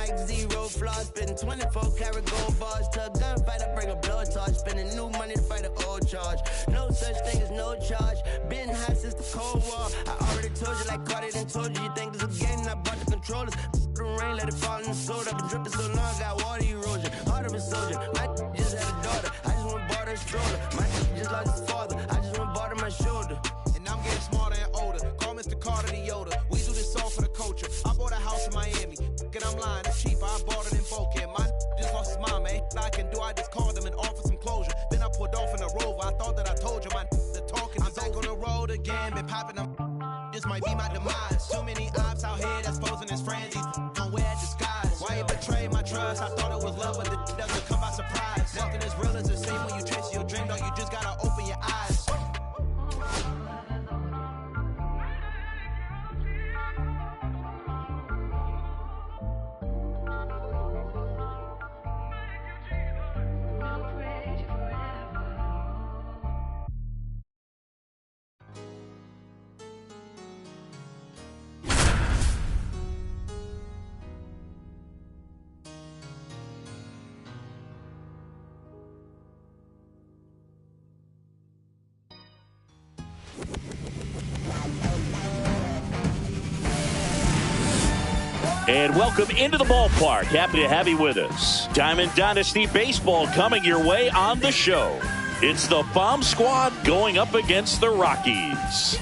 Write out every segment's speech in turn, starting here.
like zero flaws. Spitting 24 karat gold bars to a gunfight. I bring a blowtorch. Spending new money to fight an old charge. No such thing as no charge. Been hot since the Cold War. I already told you like Cardi done told you. You think it's a game? I bought the controllers. The rain, let it fall in the soda. Been dripping so long, got water erosion. Heart of a soldier. My just had a daughter. I just want to bar her stroller. My just lost his father. I just want to bar my shoulder. And I'm getting smarter and older. Call Mr. Carter the Yoda. We do this all for the culture. I bought a house in Miami. And I'm lying, it's cheap. I bought it in Boca. My just lost his mom, man. I can do, I just called them and offered some closure. Then I pulled off in a Rover. I thought that I told you my the talking. I'm back on the road again. Been popping them. This might be my demise. Too many ops out here that's posing as friends. These don't wear disguise. Why you betray my trust? I thought it was love, but it doesn't come by surprise. Nothing as real as the same when you chase your dream. Dog, you just gotta open your eyes. And welcome into the ballpark. Happy to have you with us. Diamond Dynasty Baseball coming your way on the show. It's the Bomb Squad going up against the Rockies.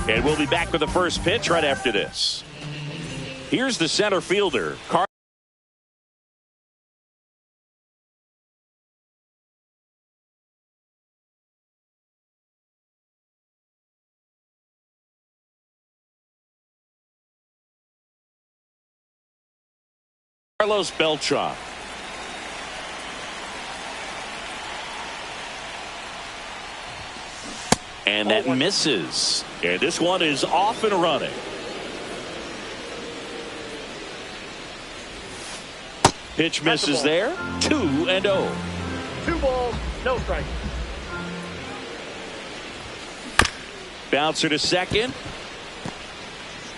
And we'll be back with the first pitch right after this. Here's the center fielder, Carlos Beltran. And that misses. And this one is off and running. Pitch misses there. 2-0. 2 balls, no strike. Bouncer to second.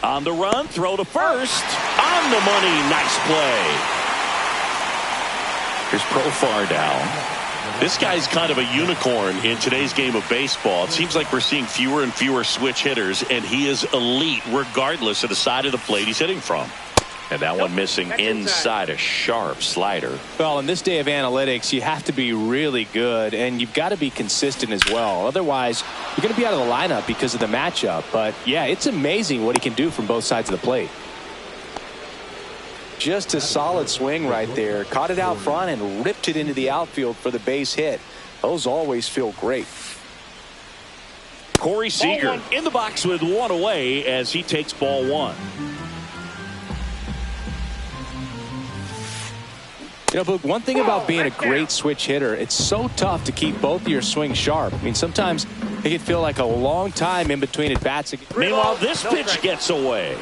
On the run, throw to first. On the money, nice play. Here's Profar down. This guy's kind of a unicorn in today's game of baseball. It seems like we're seeing fewer and fewer switch hitters, and he is elite regardless of the side of the plate he's hitting from. And that one missing inside, a sharp slider. Well, in this day of analytics, you have to be really good, and you've got to be consistent as well. Otherwise, you're going to be out of the lineup because of the matchup. But, yeah, it's amazing what he can do from both sides of the plate. Just a solid swing right there. Caught it out front and ripped it into the outfield for the base hit. Those always feel great. Corey Seager in the box with one away as he takes ball one. You know, Boog, one thing about being a great switch hitter, it's so tough to keep both of your swings sharp. I mean, sometimes it can feel like a long time in between at bats. Meanwhile, this pitch gets away.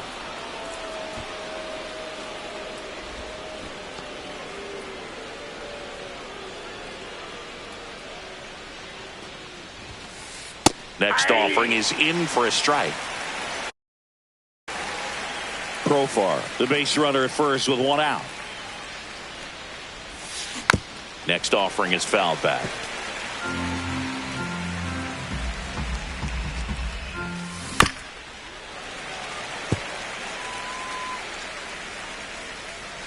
Next offering is in for a strike. Profar, the base runner at first with one out. Next offering is fouled back.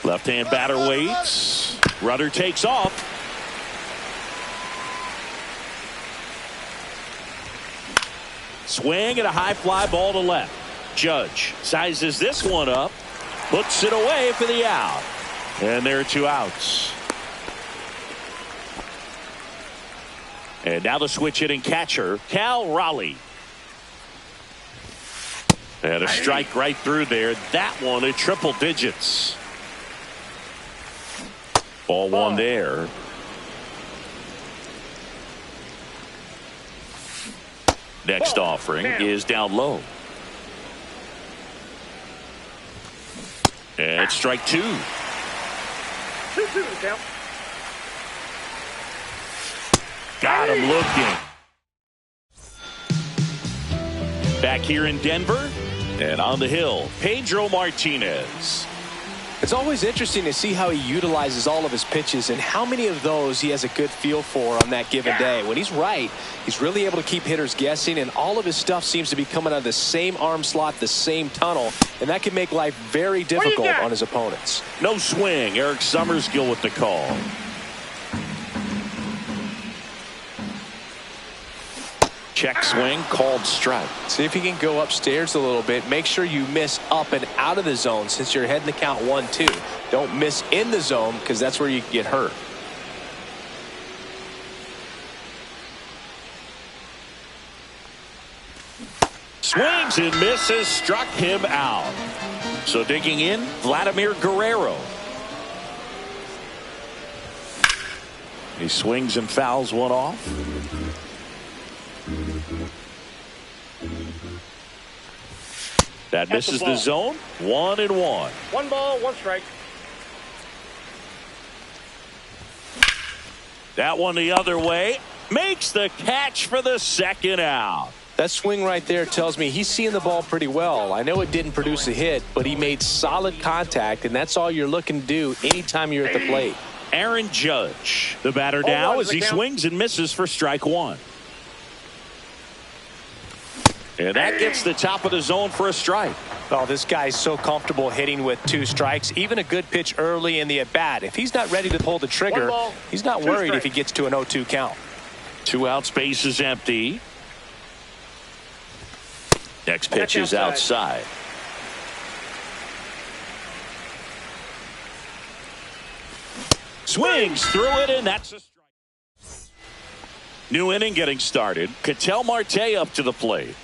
Left-hand batter waits. Runner takes off. Swing and a high fly ball to left. Judge sizes this one up, puts it away for the out. And there are two outs. And now the switch hitting catcher, Cal Raleigh. And a strike right through there. That one at triple digits. Ball one there. Next offering is down low. And strike two. 2-2 to count. Got him looking. Back here in Denver, And on the hill, Pedro Martinez. It's always interesting to see how he utilizes all of his pitches and how many of those he has a good feel for on that given day. When he's right, he's really able to keep hitters guessing, and all of his stuff seems to be coming out of the same arm slot, the same tunnel, and that can make life very difficult on his opponents. No swing. Eric Summerskill with the call. Check swing, called strike. See if he can go upstairs a little bit. Make sure you miss up and out of the zone since you're heading the count 1-2. Don't miss in the zone because that's where you get hurt. Swings and misses, struck him out. So digging in, Vladimir Guerrero. He swings and fouls one off. That misses the zone. 1-1. 1 ball, 1 strike. That one the other way. Makes the catch for the second out. That swing right there tells me he's seeing the ball pretty well. I know it didn't produce a hit, but he made solid contact, and that's all you're looking to do anytime you're at the plate. Aaron Judge, the batter now, as he swings and misses for strike 1. And that gets the top of the zone for a strike. Oh, this guy's so comfortable hitting with 2 strikes. Even a good pitch early in the at-bat. If he's not ready to pull the trigger, he's not worried if he gets to an 0-2 count. 2 out, space is empty. Next pitch is outside. Swings through it, and that's a strike. New inning getting started. Ketel Marte up to the plate.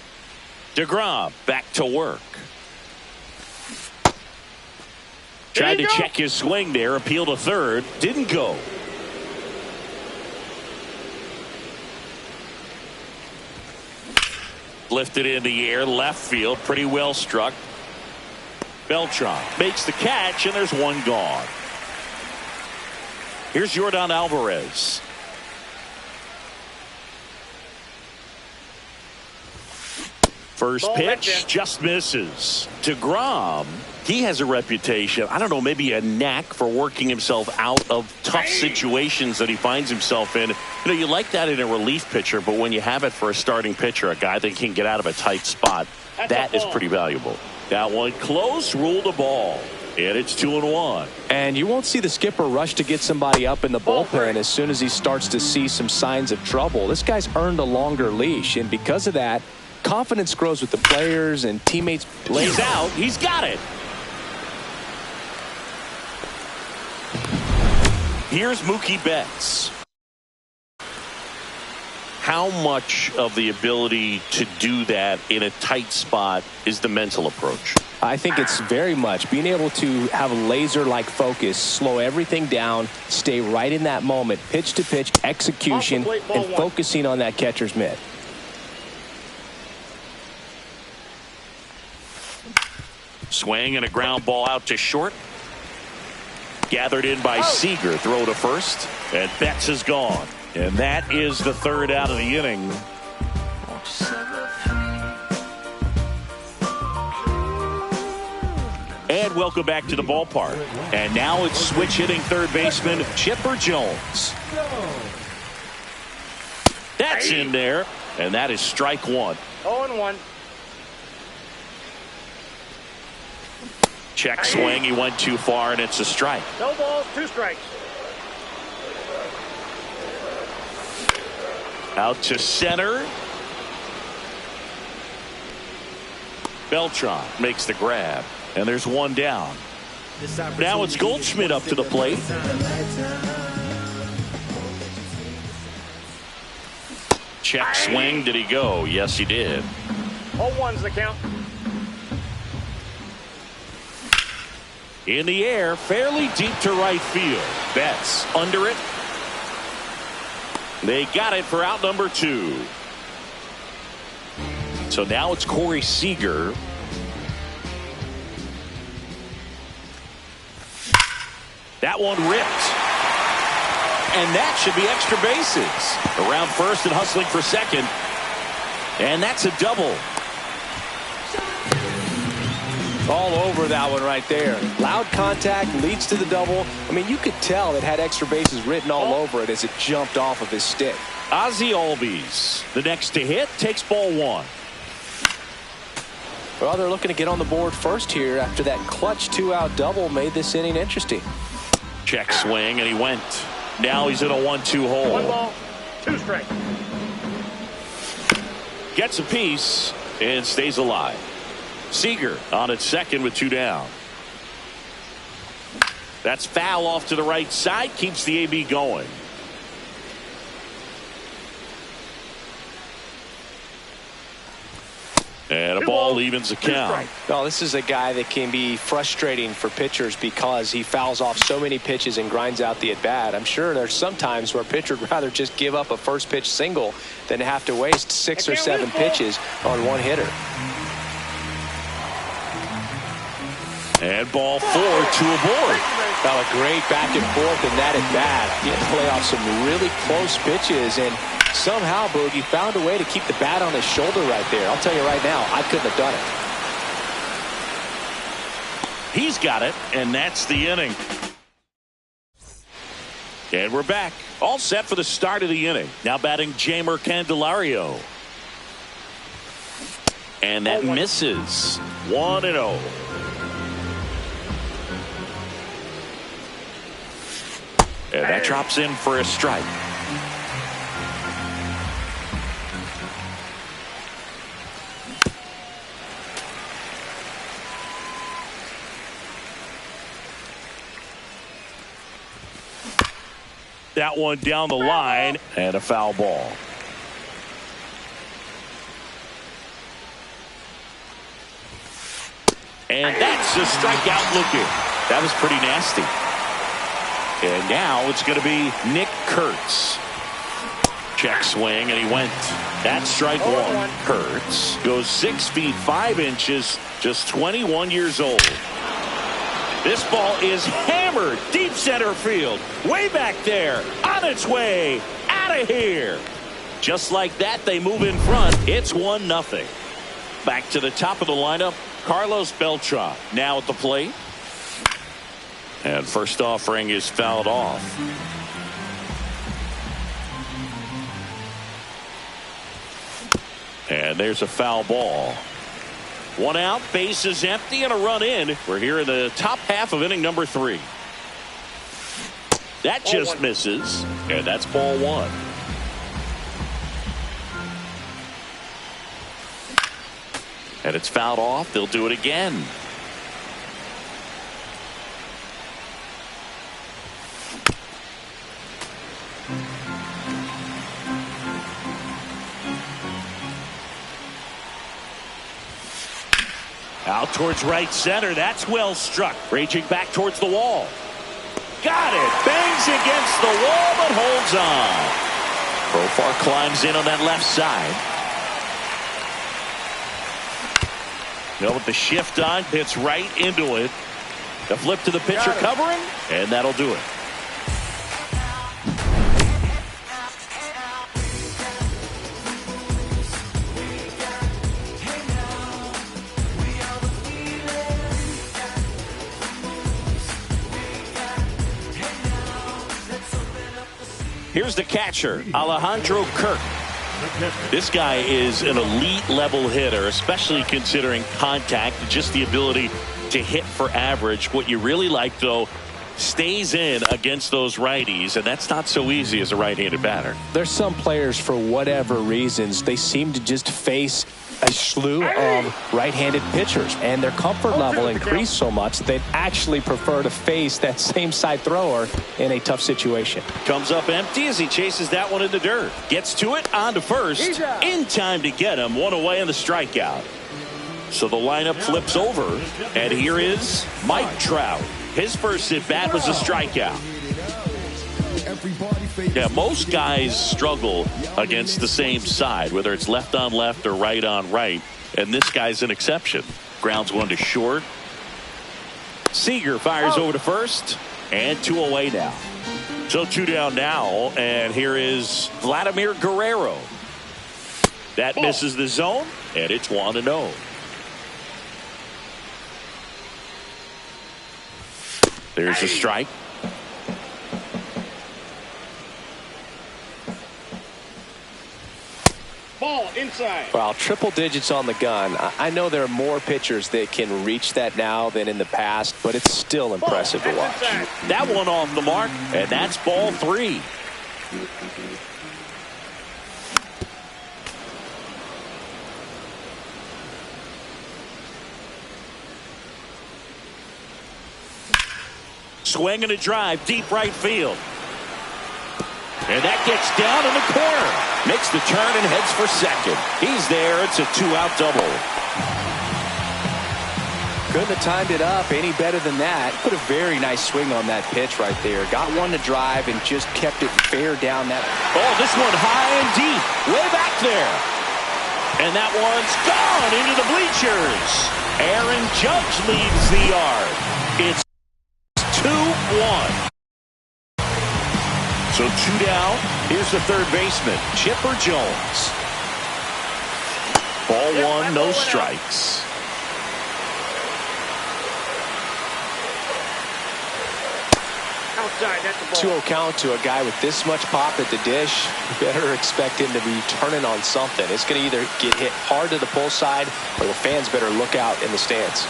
DeGrom back to work. Tried to check his swing there. Appeal to third. Didn't go. Lifted in the air. Left field. Pretty well struck. Beltran makes the catch, and there's one gone. Here's Yordan Alvarez. First pitch just misses. DeGrom, he has a reputation, I don't know, maybe a knack for working himself out of tough situations that he finds himself in. You know, you like that in a relief pitcher, but when you have it for a starting pitcher, a guy that can get out of a tight spot, that is pretty valuable. That one close, ruled a ball. And it's 2-1. And you won't see the skipper rush to get somebody up in the bullpen as soon as he starts to see some signs of trouble. This guy's earned a longer leash, and because of that, confidence grows with the players and teammates. Lays out. He's got it. Here's Mookie Betts. How much of the ability to do that in a tight spot is the mental approach? I think it's very much being able to have a laser-like focus, slow everything down, stay right in that moment, pitch to pitch execution, and focusing on that catcher's mitt. Swing and a ground ball out to short. Gathered in by Seager. Throw to first. And Betts is gone. And that is the third out of the inning. And welcome back to the ballpark. And now it's switch hitting third baseman Chipper Jones. That's in there. And that is strike 1. 0-1. Check swing. He went too far, and it's a strike. No balls, 2 strikes. Out to center. Beltran makes the grab, and there's one down. Now it's Goldschmidt up to the plate. Check swing. Did he go? Yes, he did. 0-1's the count. In the air, fairly deep to right field. Betts under it. They got it for out number 2. So now it's Corey Seager. That one ripped. And that should be extra bases. Around first and hustling for second. And that's a double. All over that one right there. Loud contact leads to the double. I mean, you could tell it had extra bases written all over it as it jumped off of his stick. Ozzie Albies, the next to hit, takes ball one. Well, they're looking to get on the board first here after that clutch 2-out double made this inning interesting. Check swing, and he went. Now he's in a 1-2 hole. 1 ball, 2 strikes. Gets a piece and stays alive. Seager on at second with 2 down. That's foul off to the right side. Keeps the AB going. And a ball evens the count. Well, this is a guy that can be frustrating for pitchers because he fouls off so many pitches and grinds out the at-bat. I'm sure there's some times where a pitcher would rather just give up a first pitch single than to have to waste 6 or 7 pitches on one hitter. And ball 4, 2 aboard. Well, a great back and forth in that at-bat. He had to play off some really close pitches, and somehow, Boogie found a way to keep the bat on his shoulder right there. I'll tell you right now, I couldn't have done it. He's got it, and that's the inning. And we're back. All set for the start of the inning. Now batting Jeimer Candelario. And that misses. 1-0. And that drops in for a strike. That one down the line, and a foul ball. And that's a strikeout looking. That was pretty nasty. And now it's going to be Nick Kurtz. Check swing, and he went. That's strike one. Kurtz goes 6 feet 5 inches, just 21 years old. This ball is hammered deep center field. Way back there. On its way. Out of here. Just like that, they move in front. It's 1-0. Back to the top of the lineup. Carlos Beltran now at the plate. And first offering is fouled off. And there's a foul ball. 1 out, base is empty, and a run in. We're here in the top half of inning number 3. That just misses, and that's ball 1. And it's fouled off. They'll do it again. Out towards right center. That's well struck. Raging back towards the wall. Got it. Bangs against the wall, but holds on. Profar climbs in on that left side. Now with the shift on, hits right into it. The flip to the pitcher covering, and that'll do it. Here's the catcher, Alejandro Kirk. This guy is an elite level hitter, especially considering contact, just the ability to hit for average. What you really like, though, stays in against those righties, and that's not so easy as a right-handed batter. There's some players, for whatever reasons, they seem to just face a slew of right-handed pitchers, and their comfort level increased so much that they'd actually prefer to face that same side thrower in a tough situation. Comes up empty as he chases that one in the dirt. Gets to it, on to first, in time to get him. 1 away on the strikeout. So the lineup flips over, and here is Mike Trout. His first at-bat was a strikeout. Yeah, most guys struggle against the same side, whether it's left on left or right on right, and this guy's an exception. Grounds one to short. Seager fires over to first, and 2 away now. So 2 down now, and here is Vladimir Guerrero. That misses the zone, and it's 1-0. There's a strike. Ball inside. Well, triple digits on the gun. I know there are more pitchers that can reach that now than in the past, but it's still impressive to watch. That one off the mark, and that's ball 3. Swing and a drive, deep right field. And that gets down in the corner. Makes the turn and heads for second. He's there. It's a 2-out double. Couldn't have timed it up any better than that. Put a very nice swing on that pitch right there. Got one to drive and just kept it fair down that. Oh, this one high and deep. Way back there. And that one's gone into the bleachers. Aaron Judge leads the yard. It's 2-1. So 2 down. Here's the third baseman, Chipper Jones. Ball 1, no strikes. Outside, that's the ball. 2-0 count to a guy with this much pop at the dish. You better expect him to be turning on something. It's going to either get hit hard to the pull side, or the fans better look out in the stands.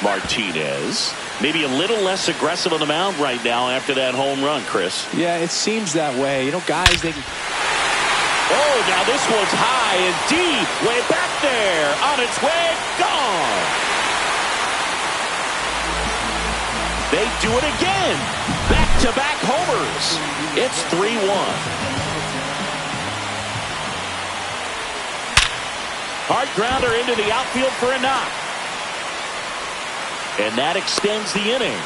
Martinez, maybe a little less aggressive on the mound right now after that home run, Chris. Yeah, it seems that way. You know, guys, they can... Oh, now this one's high and deep. Way back there. On its way. Gone. They do it again. Back-to-back homers. It's 3-1. Hard grounder into the outfield for a knock. And that extends the inning.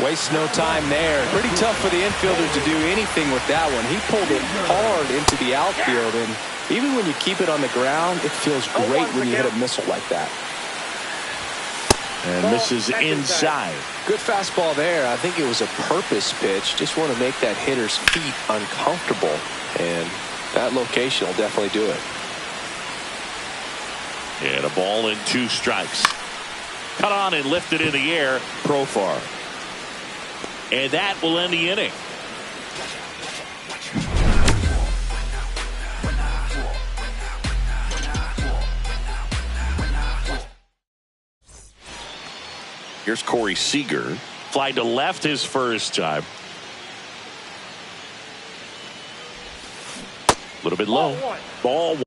Waste no time there. Pretty tough for the infielder to do anything with that one. He pulled it hard into the outfield, and even when you keep it on the ground, it feels great when you hit a missile like that. And this is inside. Good fastball there. I think it was a purpose pitch. Just want to make that hitter's feet uncomfortable, and that location will definitely do it. And a ball and 2 strikes. Cut on and lifted in the air. Profar. And that will end the inning. Here's Corey Seager. Fly to left his first time. A little bit low. Ball 1.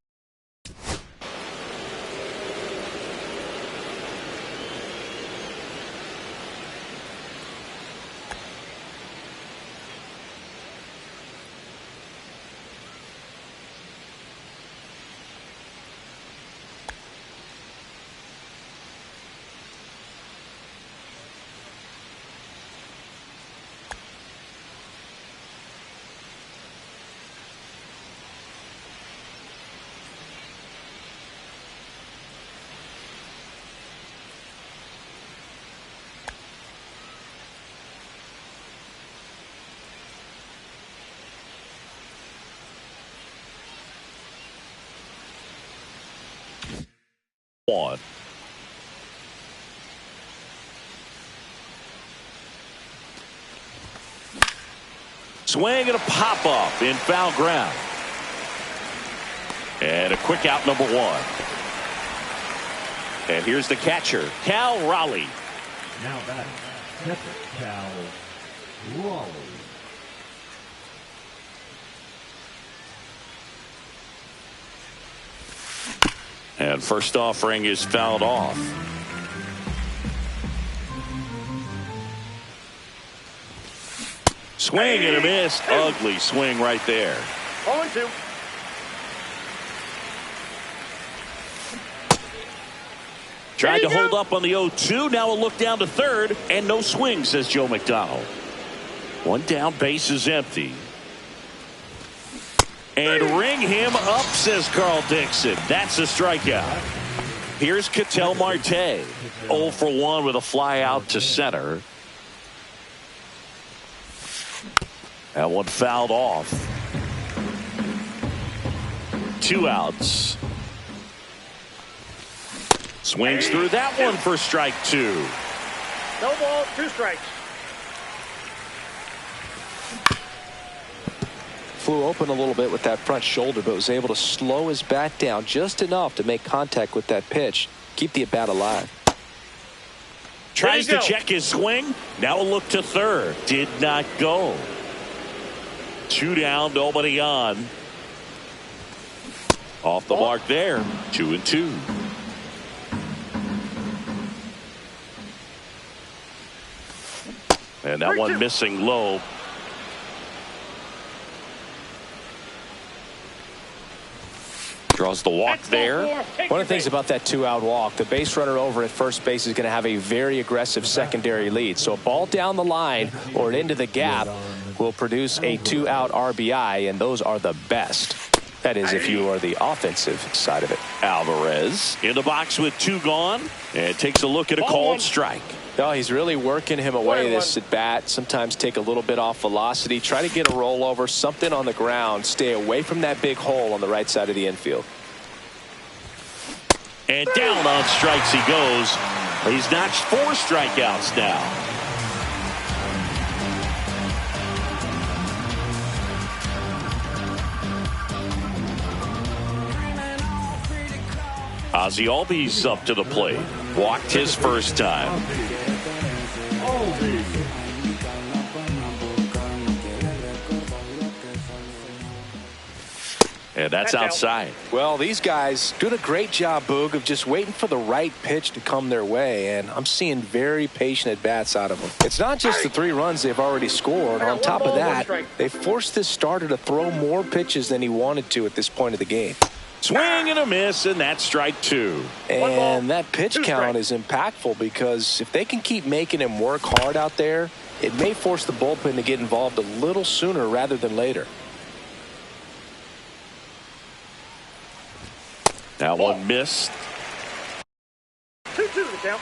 One. Swing and a pop off in foul ground. And a quick out, number 1. And here's the catcher, Cal Raleigh. Now back, catcher Cal Raleigh. And first offering is fouled off. Swing and a miss. Ugly swing right there. 0-2. Tried to hold up on the 0-2. Now a look down to third. And no swing, says Joe McDonald. One down, base is empty. And ring him up, says Carl Dixon. That's a strikeout. Here's Ketel Marte. 0 for 1 with a fly out to center. That one fouled off. 2 outs. Swings through that one for strike 2. No ball, 2 strikes. Flew open a little bit with that front shoulder, but was able to slow his bat down just enough to make contact with that pitch. Keep the at-bat alive. Tries to check his swing. Now a look to third. Did not go. 2 down, nobody on. Off the mark there. 2-2. And that one missing low. Draws the walk there. One of the things about that 2-out walk, the base runner over at first base is going to have a very aggressive secondary lead. So a ball down the line or into the gap will produce a 2-out RBI, and those are the best. That is, if you are the offensive side of it. Alvarez in the box with 2 gone, and takes a look at a called strike. Oh, he's really working him away this at bat. Sometimes take a little bit off velocity. Try to get a rollover, something on the ground. Stay away from that big hole on the right side of the infield. And down on strikes he goes. He's notched 4 strikeouts now. Ozzie Albies up to the plate. Walked his first time. And that's outside. Well, these guys doing a great job, Boog, of just waiting for the right pitch to come their way, and I'm seeing very patient at-bats out of them. It's not just the 3 runs they've already scored. On top of that, they forced this starter to throw more pitches than he wanted to at this point of the game. Swing and a miss, and that's strike 2. And that pitch count is impactful because if they can keep making him work hard out there, it may force the bullpen to get involved a little sooner rather than later. Now one missed. 2-2 the count.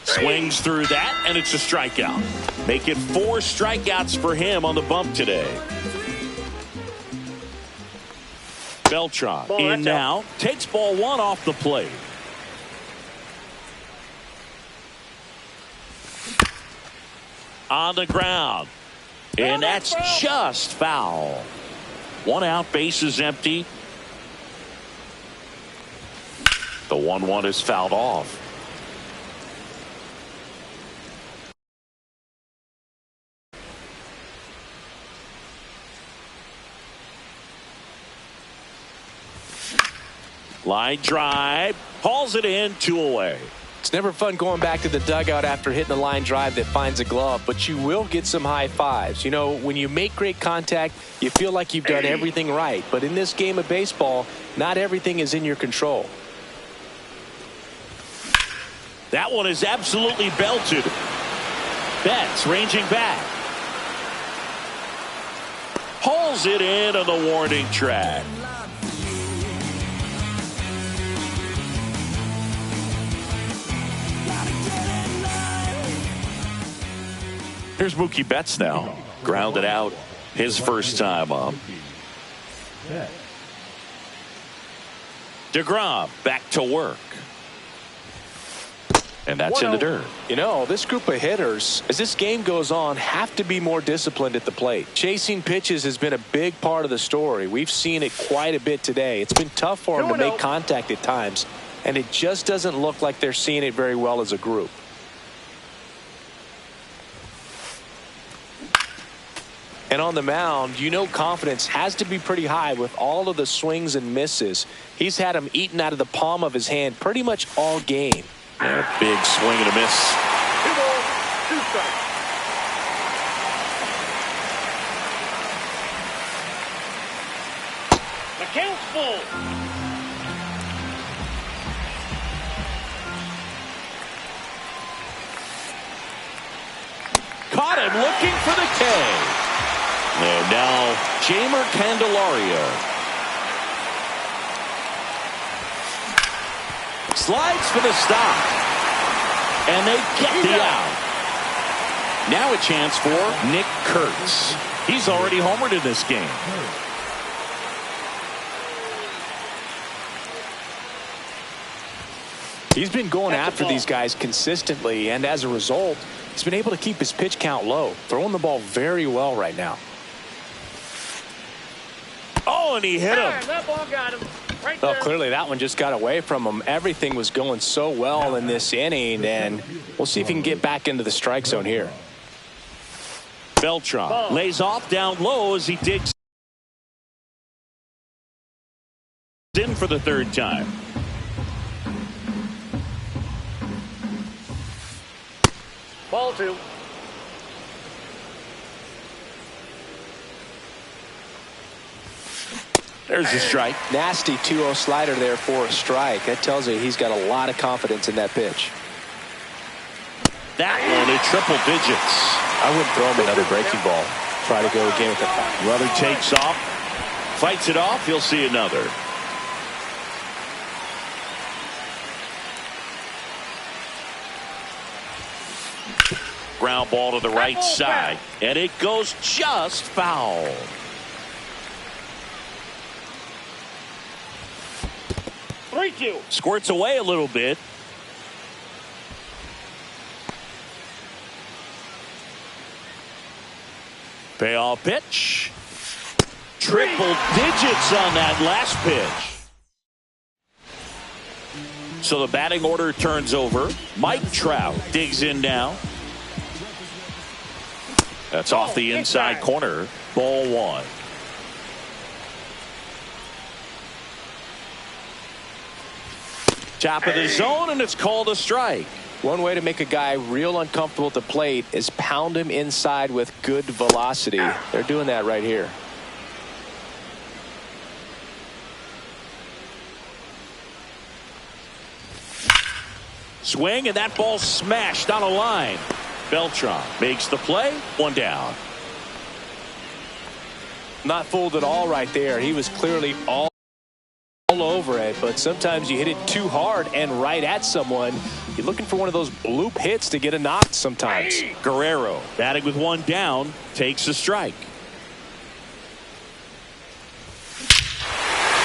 Swings through that, and it's a strikeout. Make it 4 strikeouts for him on the bump today. Beltran in now. Takes ball 1 off the plate. On the ground. And that's just foul. 1 out, bases empty. The 1-1 is fouled off. Line drive, hauls it in, 2 away. It's never fun going back to the dugout after hitting a line drive that finds a glove, but you will get some high fives. You know, when you make great contact, you feel like you've done everything right. But in this game of baseball, not everything is in your control. That one is absolutely belted. Betts ranging back. Hauls it in on the warning track. Here's Mookie Betts now. Grounded out his first time up. DeGrom back to work. And that's in the dirt. You know, this group of hitters, as this game goes on, have to be more disciplined at the plate. Chasing pitches has been a big part of the story. We've seen it quite a bit today. It's been tough for them to make contact at times, and it just doesn't look like they're seeing it very well as a group. And on the mound, you know, confidence has to be pretty high with all of the swings and misses. He's had them eaten out of the palm of his hand pretty much all game. And a big swing and a miss. 2 balls, 2 strikes. The count's full. Caught him looking for the K. And now Jamer Candelario slides for the stop, and they get the out. Now a chance for Nick Kurtz. He's already homered in this game. He's been going after these guys consistently, and as a result, he's been able to keep his pitch count low, throwing the ball very well right now. Oh, and he hit him. That ball got him. Right Well, there. clearly that one just got away from him. Everything was going so well in this inning, and we'll see if he can get back into the strike zone here. Beltran lays off down low as he digs in for the third time. Ball 2. There's a strike. Nasty 2-0 slider there for a strike. That tells you he's got a lot of confidence in that pitch. That one at triple digits. I wouldn't throw him another breaking ball. Try to go again with the foul. Runner takes off, fights it off. He'll see another. Ground ball to the right side, and it goes just foul. Three-two. Squirts away a little bit. Payoff pitch. Triple digits on that last pitch. So the batting order turns over. Mike Trout digs in now. That's off the inside corner. Ball 1. Top of the zone, and it's called a strike. One way to make a guy real uncomfortable at the plate is pound him inside with good velocity. They're doing that right here. Swing, and that ball smashed on a line. Beltran makes the play. 1 down. Not fooled at all right there. He was clearly all over it, but sometimes you hit it too hard and right at someone. You're looking for one of those bloop hits to get a knock sometimes. Guerrero batting with 1 down takes a strike.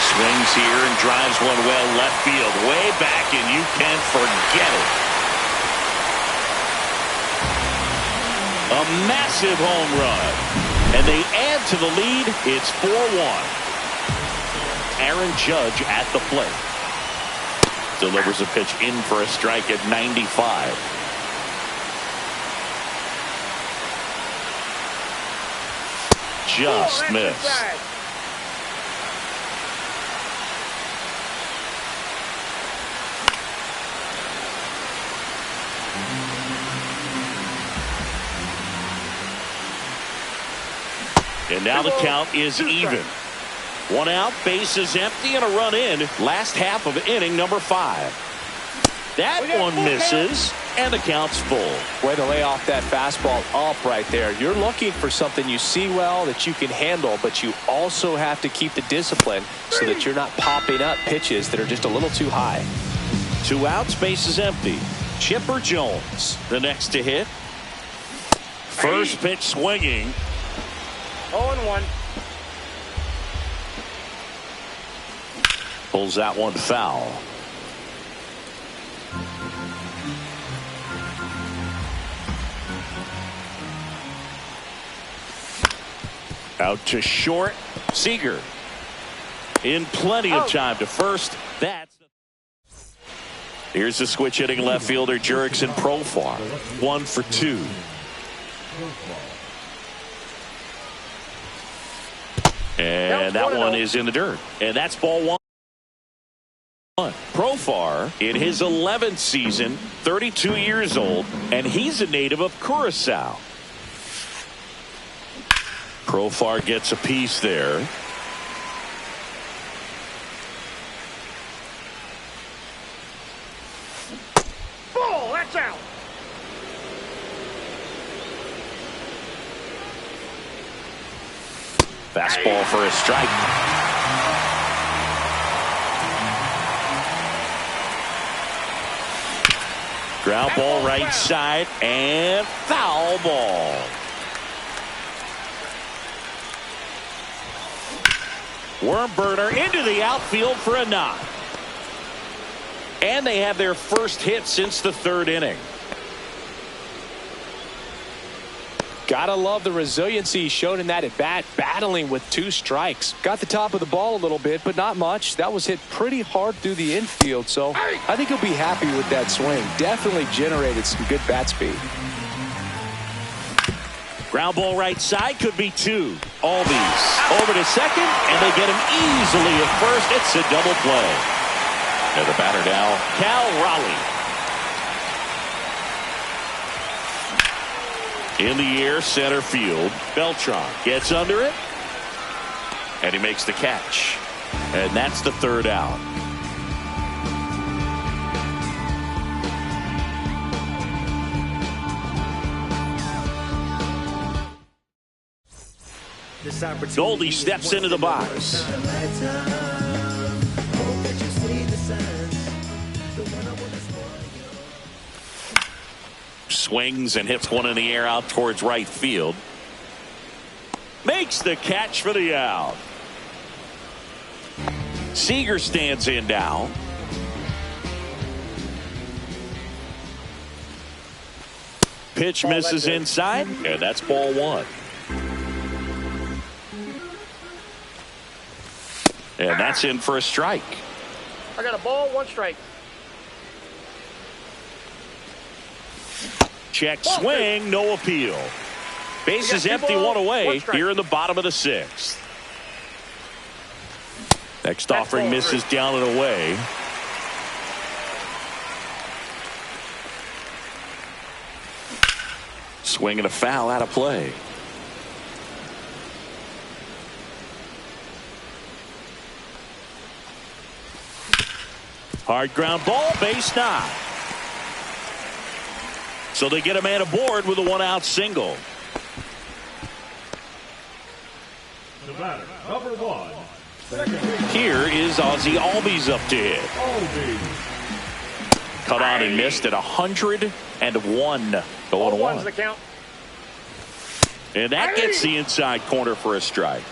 Swings here and drives one well left field, way back, and you can forget it. A massive home run, and they add to the lead. It's 4-1. Aaron Judge at the plate. Delivers a pitch in for a strike at 95. Just missed. And now the count is even. 1 out, bases empty, and a run in. Last half of inning number 5. That one misses, and the count's full. Way to lay off that fastball up right there. You're looking for something you see well that you can handle, but you also have to keep the discipline so that you're not popping up pitches that are just a little too high. 2 outs, bases empty. Chipper Jones, the next to hit. First pitch swinging. 0-1. Pulls that one foul. Out to short. Seager in plenty of time to first. Here's the switch hitting left fielder Jurickson Profar. 1 for 2. And that one is in the dirt. And that's ball 1. Profar in his 11th season, 32 years old, and he's a native of Curacao. Profar gets a piece there. Ball, that's out. Fastball for a strike. Ground ball right side and foul ball. Worm burner into the outfield for a knock. And they have their first hit since the third inning. Gotta love the resiliency he showed in that at bat, battling with 2 strikes. Got the top of the ball a little bit, but not much. That was hit pretty hard through the infield, so I think he'll be happy with that swing. Definitely generated some good bat speed. Ground ball right side, could be 2. Albies over to second, and they get him easily at first. It's a double play. And the batter now, Cal Raleigh. In the air, center field. Beltran gets under it, and he makes the catch. And that's the third out. Goldie steps into the box. Swings and hits one in the air out towards right field. Makes the catch for the out. Seager stands in now. Pitch misses inside, and that's ball 1. And that's in for a strike. I got a ball, 1 strike. Check swing, no appeal. Bases empty, 1 away here in the bottom of the 6th. Next offering misses down and away. Swing and a foul out of play. Hard ground ball, base knock. So they get a man aboard with a 1-out single. The batter, number 1. Here is Ozzie Albies up to hit. Cut on and missed at 101. Going 1. The count. And that gets the inside corner for a strike.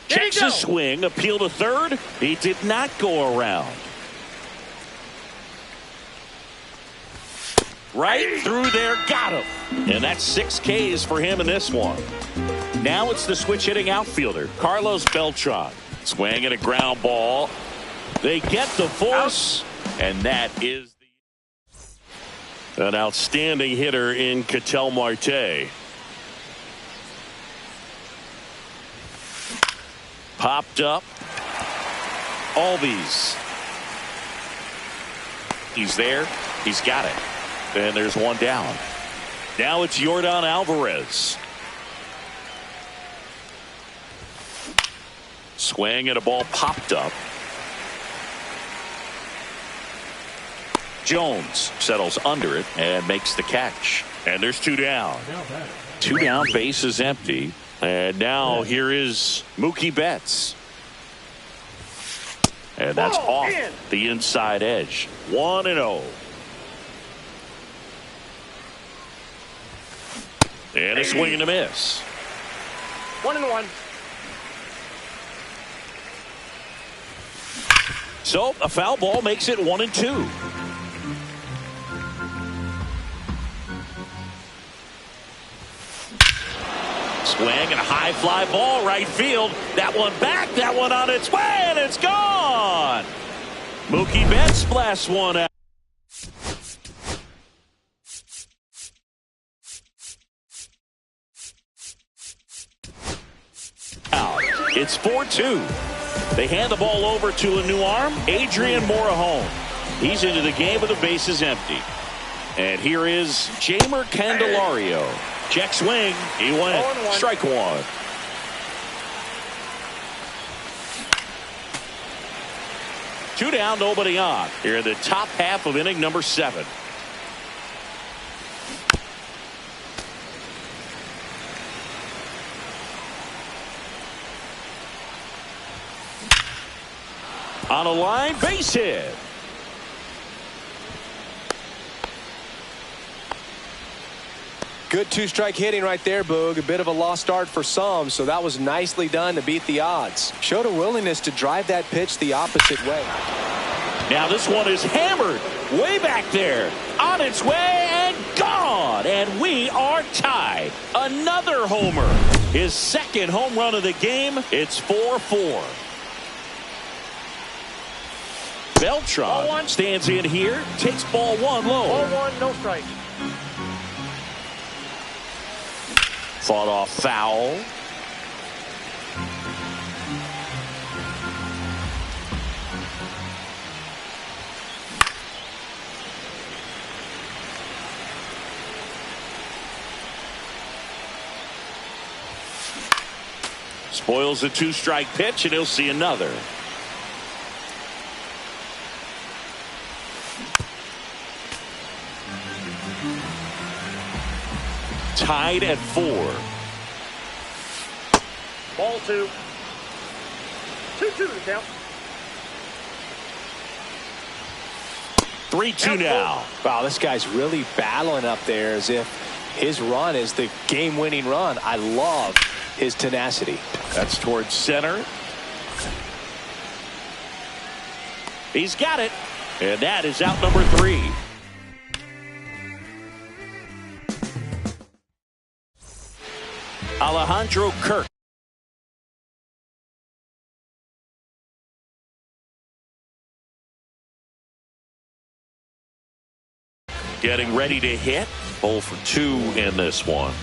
Checks a swing, appeal to third. He did not go around. Right through there, got him. And that's 6 Ks for him in this one. Now it's the switch hitting outfielder, Carlos Beltran. Swing and a ground ball. They get the force, and that is an outstanding hitter in Ketel Marte. Popped up. Albies. He's there. He's got it. And there's 1 down. Now it's Yordan Alvarez. Swing and a ball popped up. Jones settles under it and makes the catch. And there's 2 down. 2 down, base is empty. And now here is Mookie Betts. And that's off the inside edge. 1-0. And a swing and a miss. 1-1. So a foul ball makes it 1-2. Swing and a high fly ball right field. That one back, that one on its way, and it's gone. Mookie Betts blasts one out. It's 4-2. They hand the ball over to a new arm, Adrian Morejon. He's into the game with the bases empty. And here is Jamer Candelario. Check swing. He went. Strike 1. Two down, nobody on. Here in the top half of inning number 7. On a line, base hit. Good two-strike hitting right there, Boog. A bit of a lost start for some, so that was nicely done to beat the odds. Showed a willingness to drive that pitch the opposite way. Now this one is hammered way back there. On its way and gone. And we are tied. Another homer. His second home run of the game. It's 4-4. Beltran stands in here. Takes ball one low. Ball one, no strike. Fought off foul. Spoils a two-strike pitch, and he'll see another. Tied at 4. Ball 2. 2-2 to count. 3-2 now. Wow, this guy's really battling up there as if his run is the game-winning run. I love his tenacity. That's towards center. He's got it. And that is out number 3. Alejandro Kirk. Getting ready to hit. 0 for 2 in this one.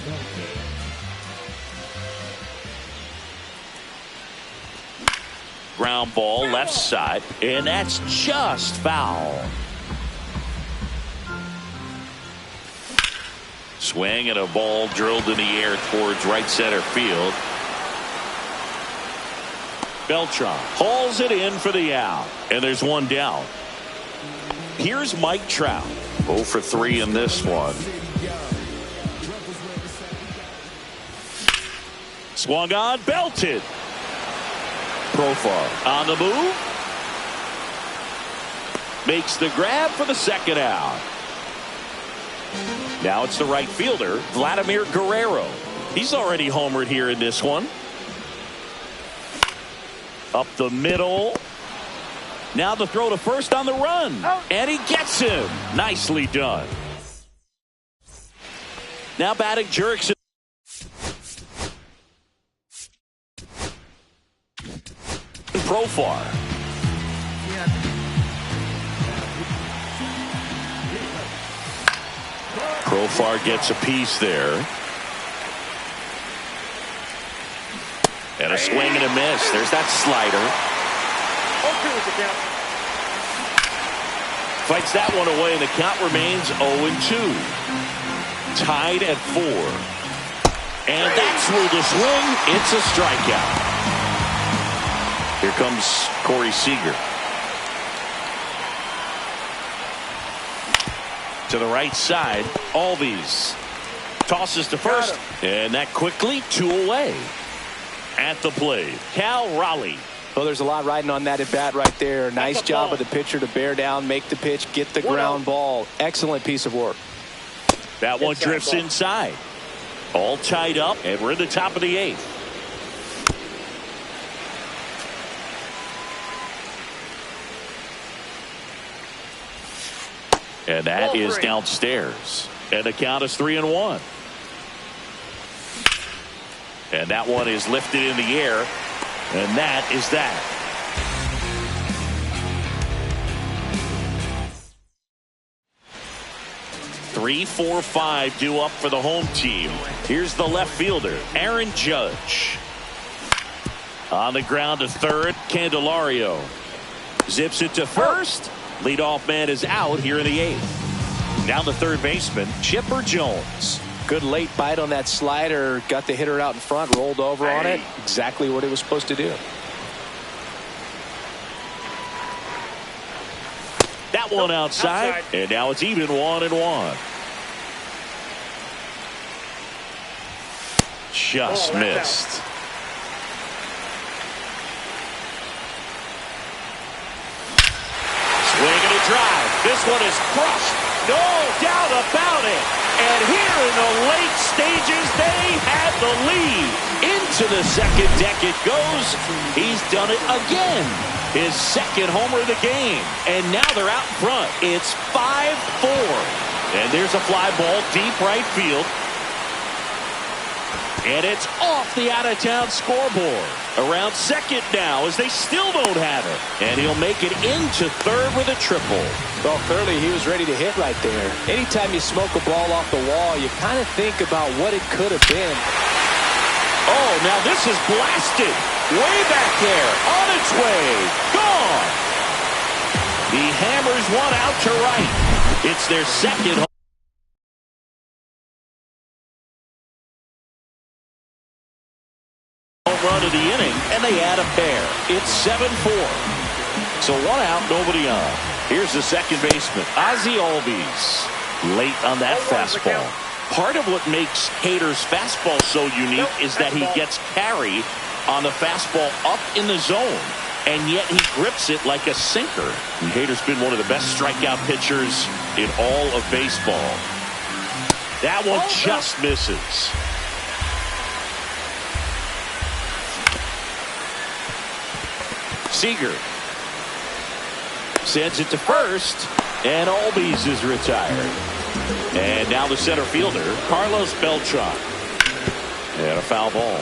Ground ball left side, and that's just foul. Swing and a ball drilled in the air towards right center field. Beltran hauls it in for the out, and there's one down. Here's Mike Trout. 0 for 3 in this one. Swung on, belted. Profar on the move. Makes the grab for the second out. Now it's the right fielder, Vladimir Guerrero. He's already homered here in this one. Up the middle. Now the throw to first on the run. And he gets him. Nicely done. Now batting Jurickson. Profar. Profar gets a piece there. And a swing and a miss. There's that slider. Fights that one away, and the count remains 0-2. Tied at 4. And that's where the swing. It's a strikeout. Here comes Corey Seager. To the right side, Albies tosses to first, and that quickly 2 away. At the plate, Cal Raleigh. Well, there's a lot riding on that at bat right there. Nice job of the pitcher to bear down, make the pitch, get the ground ball. Excellent piece of work. That one drifts inside. All tied up, and we're in the top of the 8th. And that is downstairs. And the count is 3-1. And that one is lifted in the air. And that is that. Three, 4, 5 due up for the home team. Here's the left fielder, Aaron Judge. On the ground to third, Candelario. Zips it to first. Leadoff man is out here in the 8th. Down the third baseman, Chipper Jones. Good late bite on that slider. Got the hitter out in front, rolled over on it. Exactly what it was supposed to do. That one outside. And now it's even 1-1. Just missed. Swing and a drive. This one is crushed. No doubt about it. And here in the late stages, they had the lead. Into the second deck it goes. He's done it again. His second homer of the game. And now they're out in front. It's 5-4. And there's a fly ball deep right field. And it's off the out-of-town scoreboard. Around second now as they still don't have it. And he'll make it into third with a triple. Well, clearly he was ready to hit right there. Anytime you smoke a ball off the wall, you kind of think about what it could have been. Oh, now this is blasted. Way back there. On its way. Gone. He hammers one out to right. It's their second home run of the inning, and they add a pair. It's 7-4. So one out, nobody on. Here's the second baseman, Ozzie Albies. Late on that fastball. Part of what makes Hader's fastball so unique is that he gets carry on the fastball up in the zone, and yet he grips it like a sinker. And Hader's been one of the best strikeout pitchers in all of baseball. That one just misses. Seager sends it to first, and Albies is retired. And now the center fielder, Carlos Beltran. And a foul ball.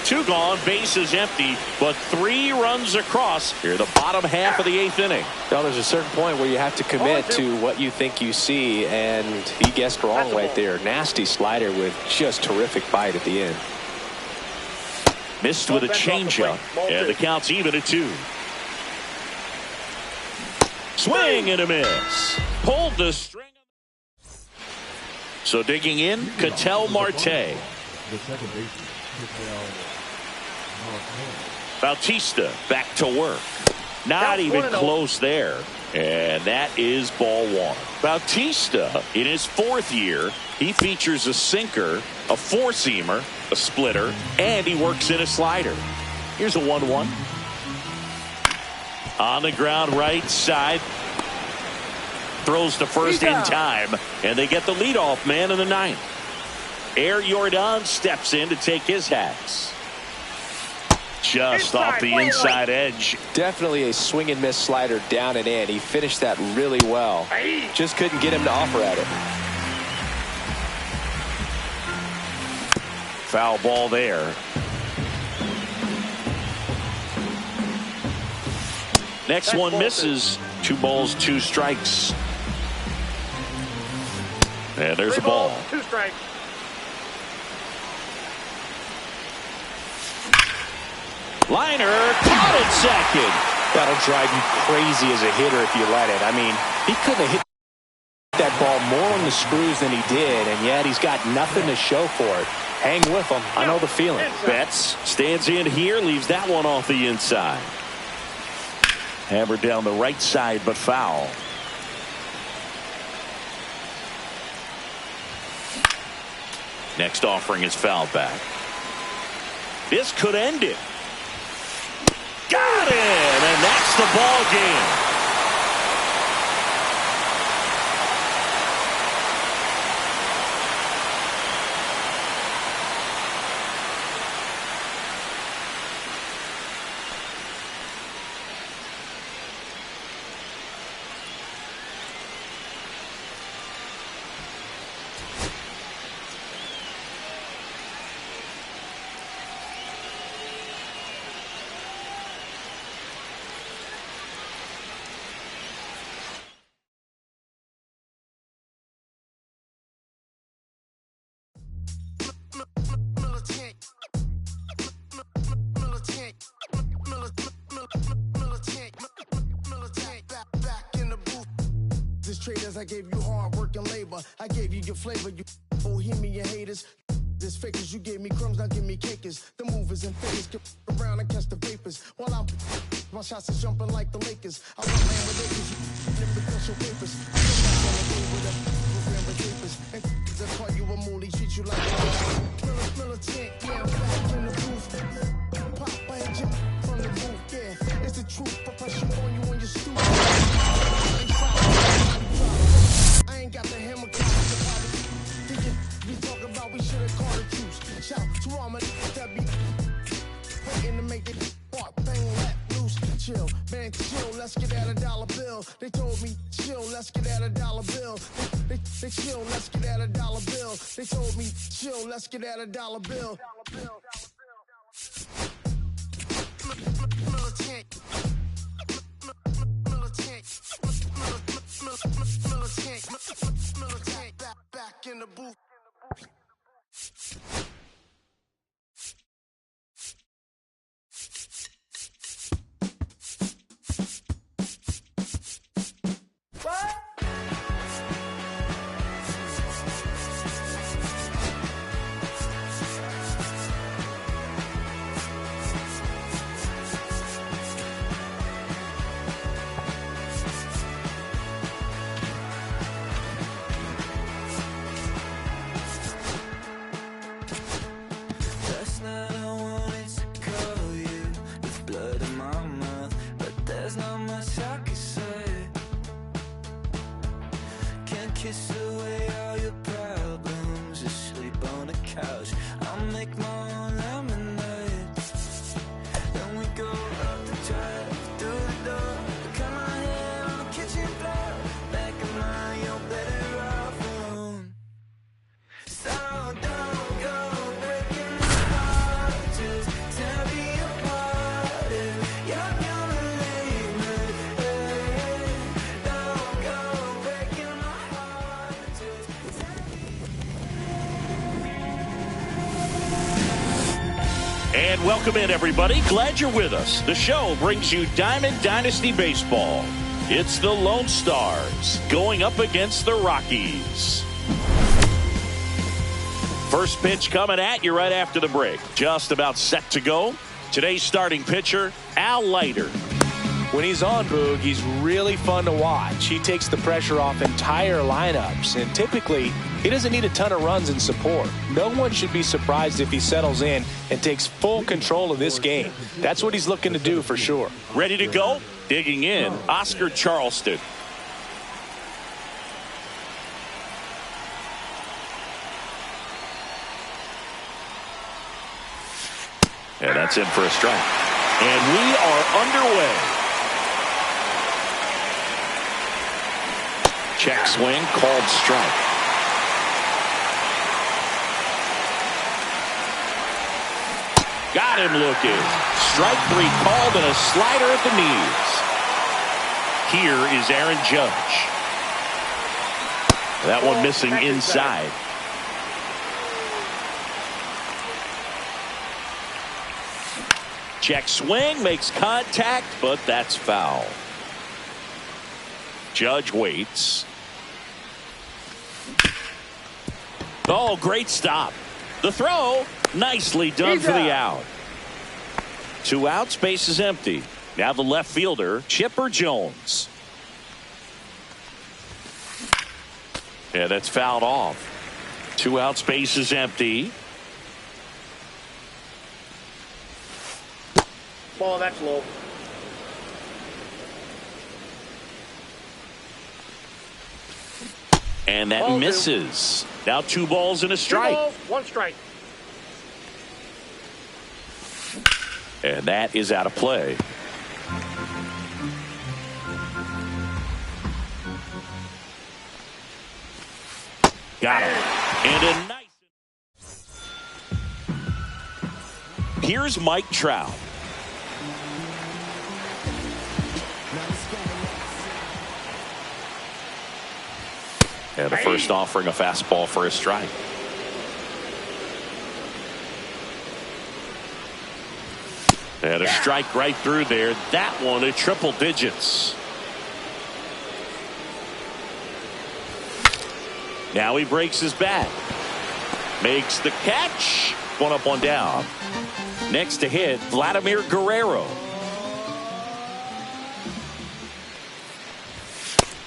2 gone, bases empty, but 3 runs across here the bottom half of the 8th inning. Well, there's a certain point where you have to commit to what you think you see, and he guessed wrong right there. Nasty slider with just terrific bite at the end. Missed with a changeup, and the count's even at 2. Swing and a miss. Pulled the string. So digging in, Ketel Marte. Bautista back to work. Not even close there. And that is ball 1. Bautista, in his 4th year, he features a sinker, a 4-seamer, a splitter, and he works in a slider. Here's a 1-1. On the ground right side. Throws to first in time, and they get the leadoff man in the 9th. Air Jordan steps in to take his hats. Just off the inside edge. Definitely a swing and miss slider down and in. He finished that really well. Just couldn't get him to offer at it. Foul ball there. Next one misses. 2 balls, 2 strikes. And there's a ball. 2 strikes. Liner caught at second. That'll drive you crazy as a hitter if you let it. I mean, he couldn't have hit that ball more on the screws than he did, and yet he's got nothing to show for it. Hang with him. I know the feeling. Betts stands in here, leaves that one off the inside. Hammered down the right side, but foul. Next offering is fouled back. This could end it. Got it! And that's the ball game. Traders, I gave you hard work and labor. I gave you your flavor, you bohemian haters. This fakers, you gave me crumbs, now give me cakers. The movers and fakers get around and catch the vapors. While I'm my shots is jumping like the Lakers. I want land with acres, you never crush your papers. I don't with a program with papers. And that call you a moolie, treat you like a militant. Yeah, I'm back in the booth. Pop by a jump from the roof, yeah. It's the truth, but pressure on you on your stoop. I ain't got the hammer, They chill, let's get at $1 bill. They told me, chill, let's get at $1 bill. Back in the booth. Kiss away all your problems, just sleep on the couch. I'll make my own lemonade. Then we go up the drive, through the door, cut my hair on the kitchen floor. Back in my, you're better off alone. So don't go breaking my heart, just tear me apart. If you're gonna leave me, don't go breaking my heart, just tear And welcome in, everybody. Glad you're with us. The show brings you Diamond Dynasty Baseball. It's the Lone Stars going up against the Rockies. First pitch coming at you right after the break. Just about set to go. Today's starting pitcher, Al Leiter. When he's on, Boog, he's really fun to watch. He takes the pressure off entire lineups, and typically he doesn't need a ton of runs and support. No one should be surprised if he settles in and takes full control of this game. That's what he's looking to do for sure. Ready to go? Digging in, Oscar Charleston. And that's in for a strike. And we are underway. Check swing, called strike. Got him looking. Strike three called and a slider at the knees. Here is Aaron Judge. That one missing inside. Check swing, makes contact, but that's foul. Judge waits. Oh, great stop. The throw, nicely done for the out. 2 outs, base is empty. Now the left fielder, Chipper Jones. Yeah, that's fouled off. 2 outs, base is empty. Ball, that's low. And that Ball misses. Now 2 balls and a 2 strike. balls, 1 strike. And that is out of play. Got him. And a nice. Here's Mike Trout. And the first offering, a fastball for a strike. And a strike right through there. That one at triple digits. Now he breaks his bat. Makes the catch. 1 up, 1 down. Next to hit, Vladimir Guerrero.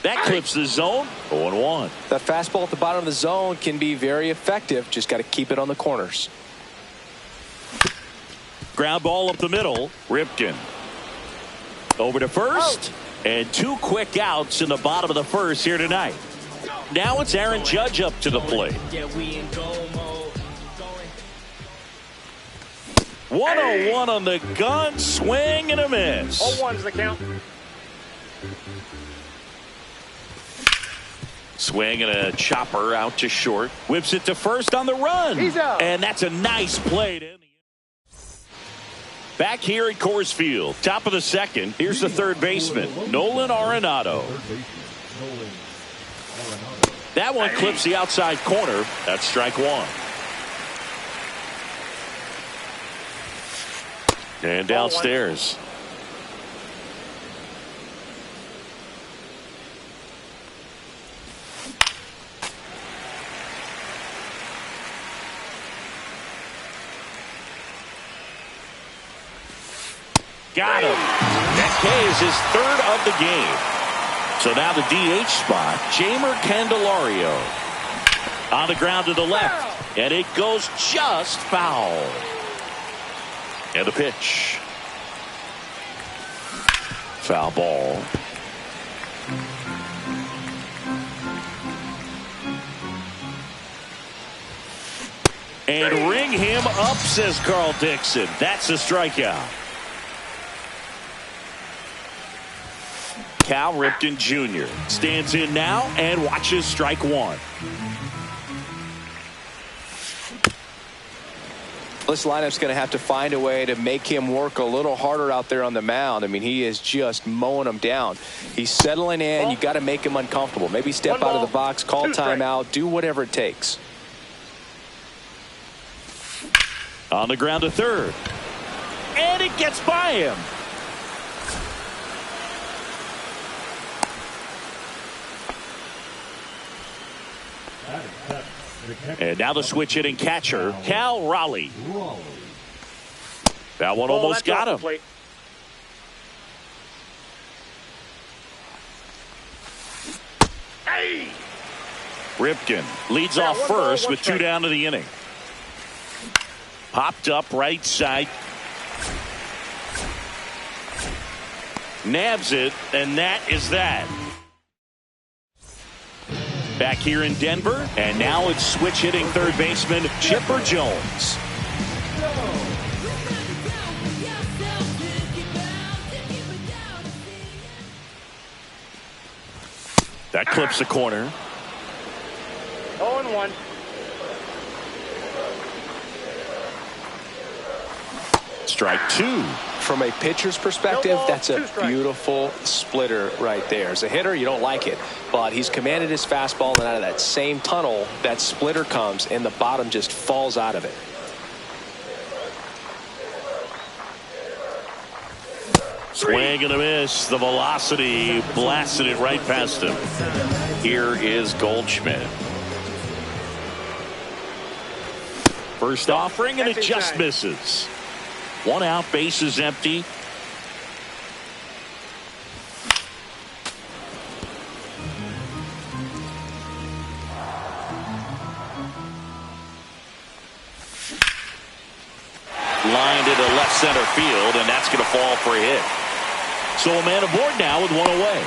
That clips the zone. 0-1. That fastball at the bottom of the zone can be very effective. Just got to keep it on the corners. Ground ball up the middle. Ripken. Over to first. And 2 quick outs in the bottom of the first here tonight. Now it's Aaron Judge up to the plate. 1-0-1 on the gun. Swing and a miss. 0-1 is the count. Swing and a chopper out to short. Whips it to first on the run. He's out. And that's a nice play. Back here at Coors Field, top of the second. Here's the third baseman, Nolan Arenado. That one clips the outside corner. That's strike one. And downstairs. Got him. That K is his third of the game. So now the DH spot, Jamer Candelario. On the ground to the left. And it goes just foul. And the pitch. Foul ball. And ring him up, says Carl Dixon. That's a strikeout. Cal Ripken Jr. stands in now and watches strike one. This lineup's going to have to find a way to make him work a little harder out there on the mound. I mean, he is just mowing them down. He's settling in. You got to make him uncomfortable. Maybe step out of the box, call timeout, do whatever it takes. On the ground to third. And it gets by him. And now the switch hitting catcher, Cal Raleigh. That one almost got him. Ripken leads off first with 2 down to the inning. Popped up right side. Nabs it, and that is that. Back here in Denver, and now it's switch hitting third baseman Chipper Jones. That clips the corner. 0-1. Strike two. From a pitcher's perspective, that's a beautiful splitter right there. As a hitter, you don't like it, but he's commanded his fastball, and out of that same tunnel, that splitter comes, and the bottom just falls out of it. Swing and a miss. The velocity blasted it right past him. Here is Goldschmidt. First offering, and it just misses. 1 out, base is empty. Lined into left center field, and that's going to fall for a hit. So a man aboard now with 1 away.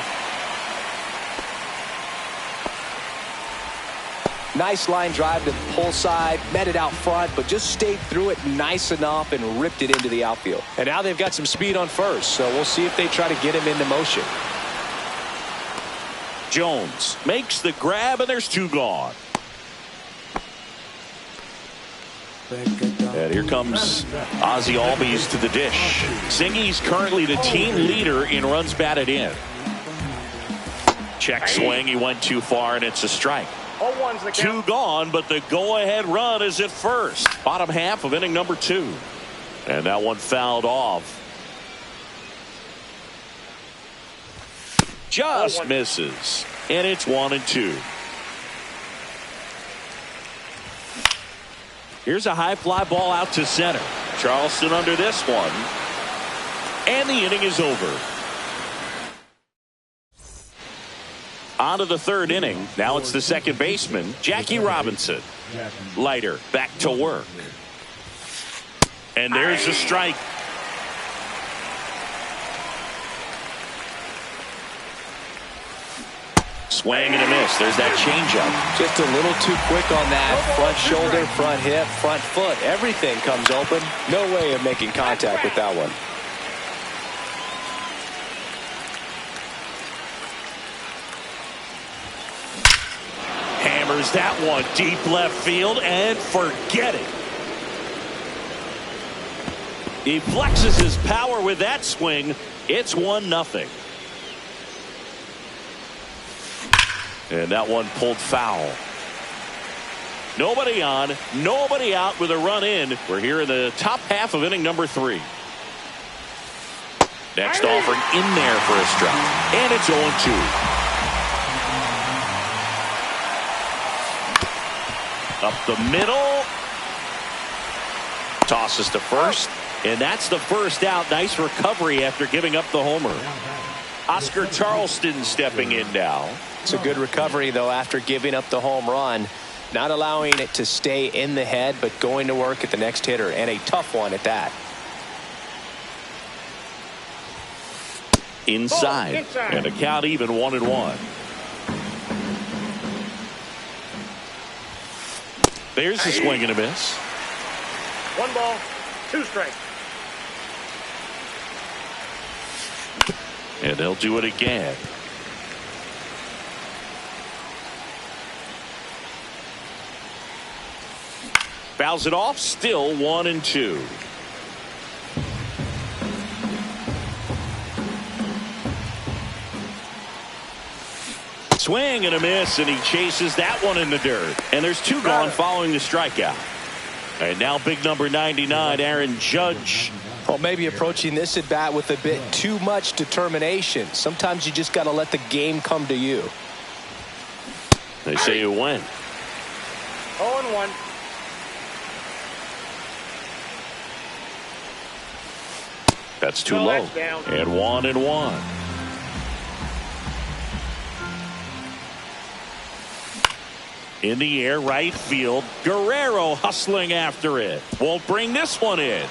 Nice line drive to the pull side, met it out front, but just stayed through it nice enough and ripped it into the outfield. And now they've got some speed on first, so we'll see if they try to get him into motion. Jones makes the grab, and there's 2 gone. And here comes Ozzie Albies to the dish. Singy's currently the team leader in runs batted in. Check swing, he went too far, and it's a strike. 2 gone, but the go-ahead run is at first. Bottom half of inning number 2. And that one fouled off. Just misses. And it's 1-2. Here's a high fly ball out to center. Charleston under this one. And the inning is over. On to the third inning. Now it's the second baseman, Jackie Robinson. Leiter back to work. And there's a strike. Swing and a miss. There's that changeup. Just a little too quick on that. Front shoulder, front hip, front foot. Everything comes open. No way of making contact with that one. Hammers that one deep left field and forget it. He flexes his power with that swing. It's 1-0. And that one pulled foul. Nobody on, nobody out with a run in. We're here in the top half of inning number 3. Next offering in there for a strike. And it's 0-2. Up the middle. Tosses to first. And that's the first out. Nice recovery after giving up the homer. Oscar Charleston stepping in now. It's a good recovery, though, after giving up the home run. Not allowing it to stay in the head, but going to work at the next hitter, and a tough one at that. Inside. And a count even 1-1. There's a swing and a miss. 1 ball, 2 strikes. And they'll do it again. Fouls it off, still 1-2. Swing and a miss, and he chases that one in the dirt. And there's 2 gone following the strikeout. And now big number 99, Aaron Judge. Well, maybe approaching this at bat with a bit too much determination. Sometimes you just got to let the game come to you. They say you win. 0-1. That's too No, low. that's down. And 1-1. In the air, right field. Guerrero hustling after it. Won't bring this one in.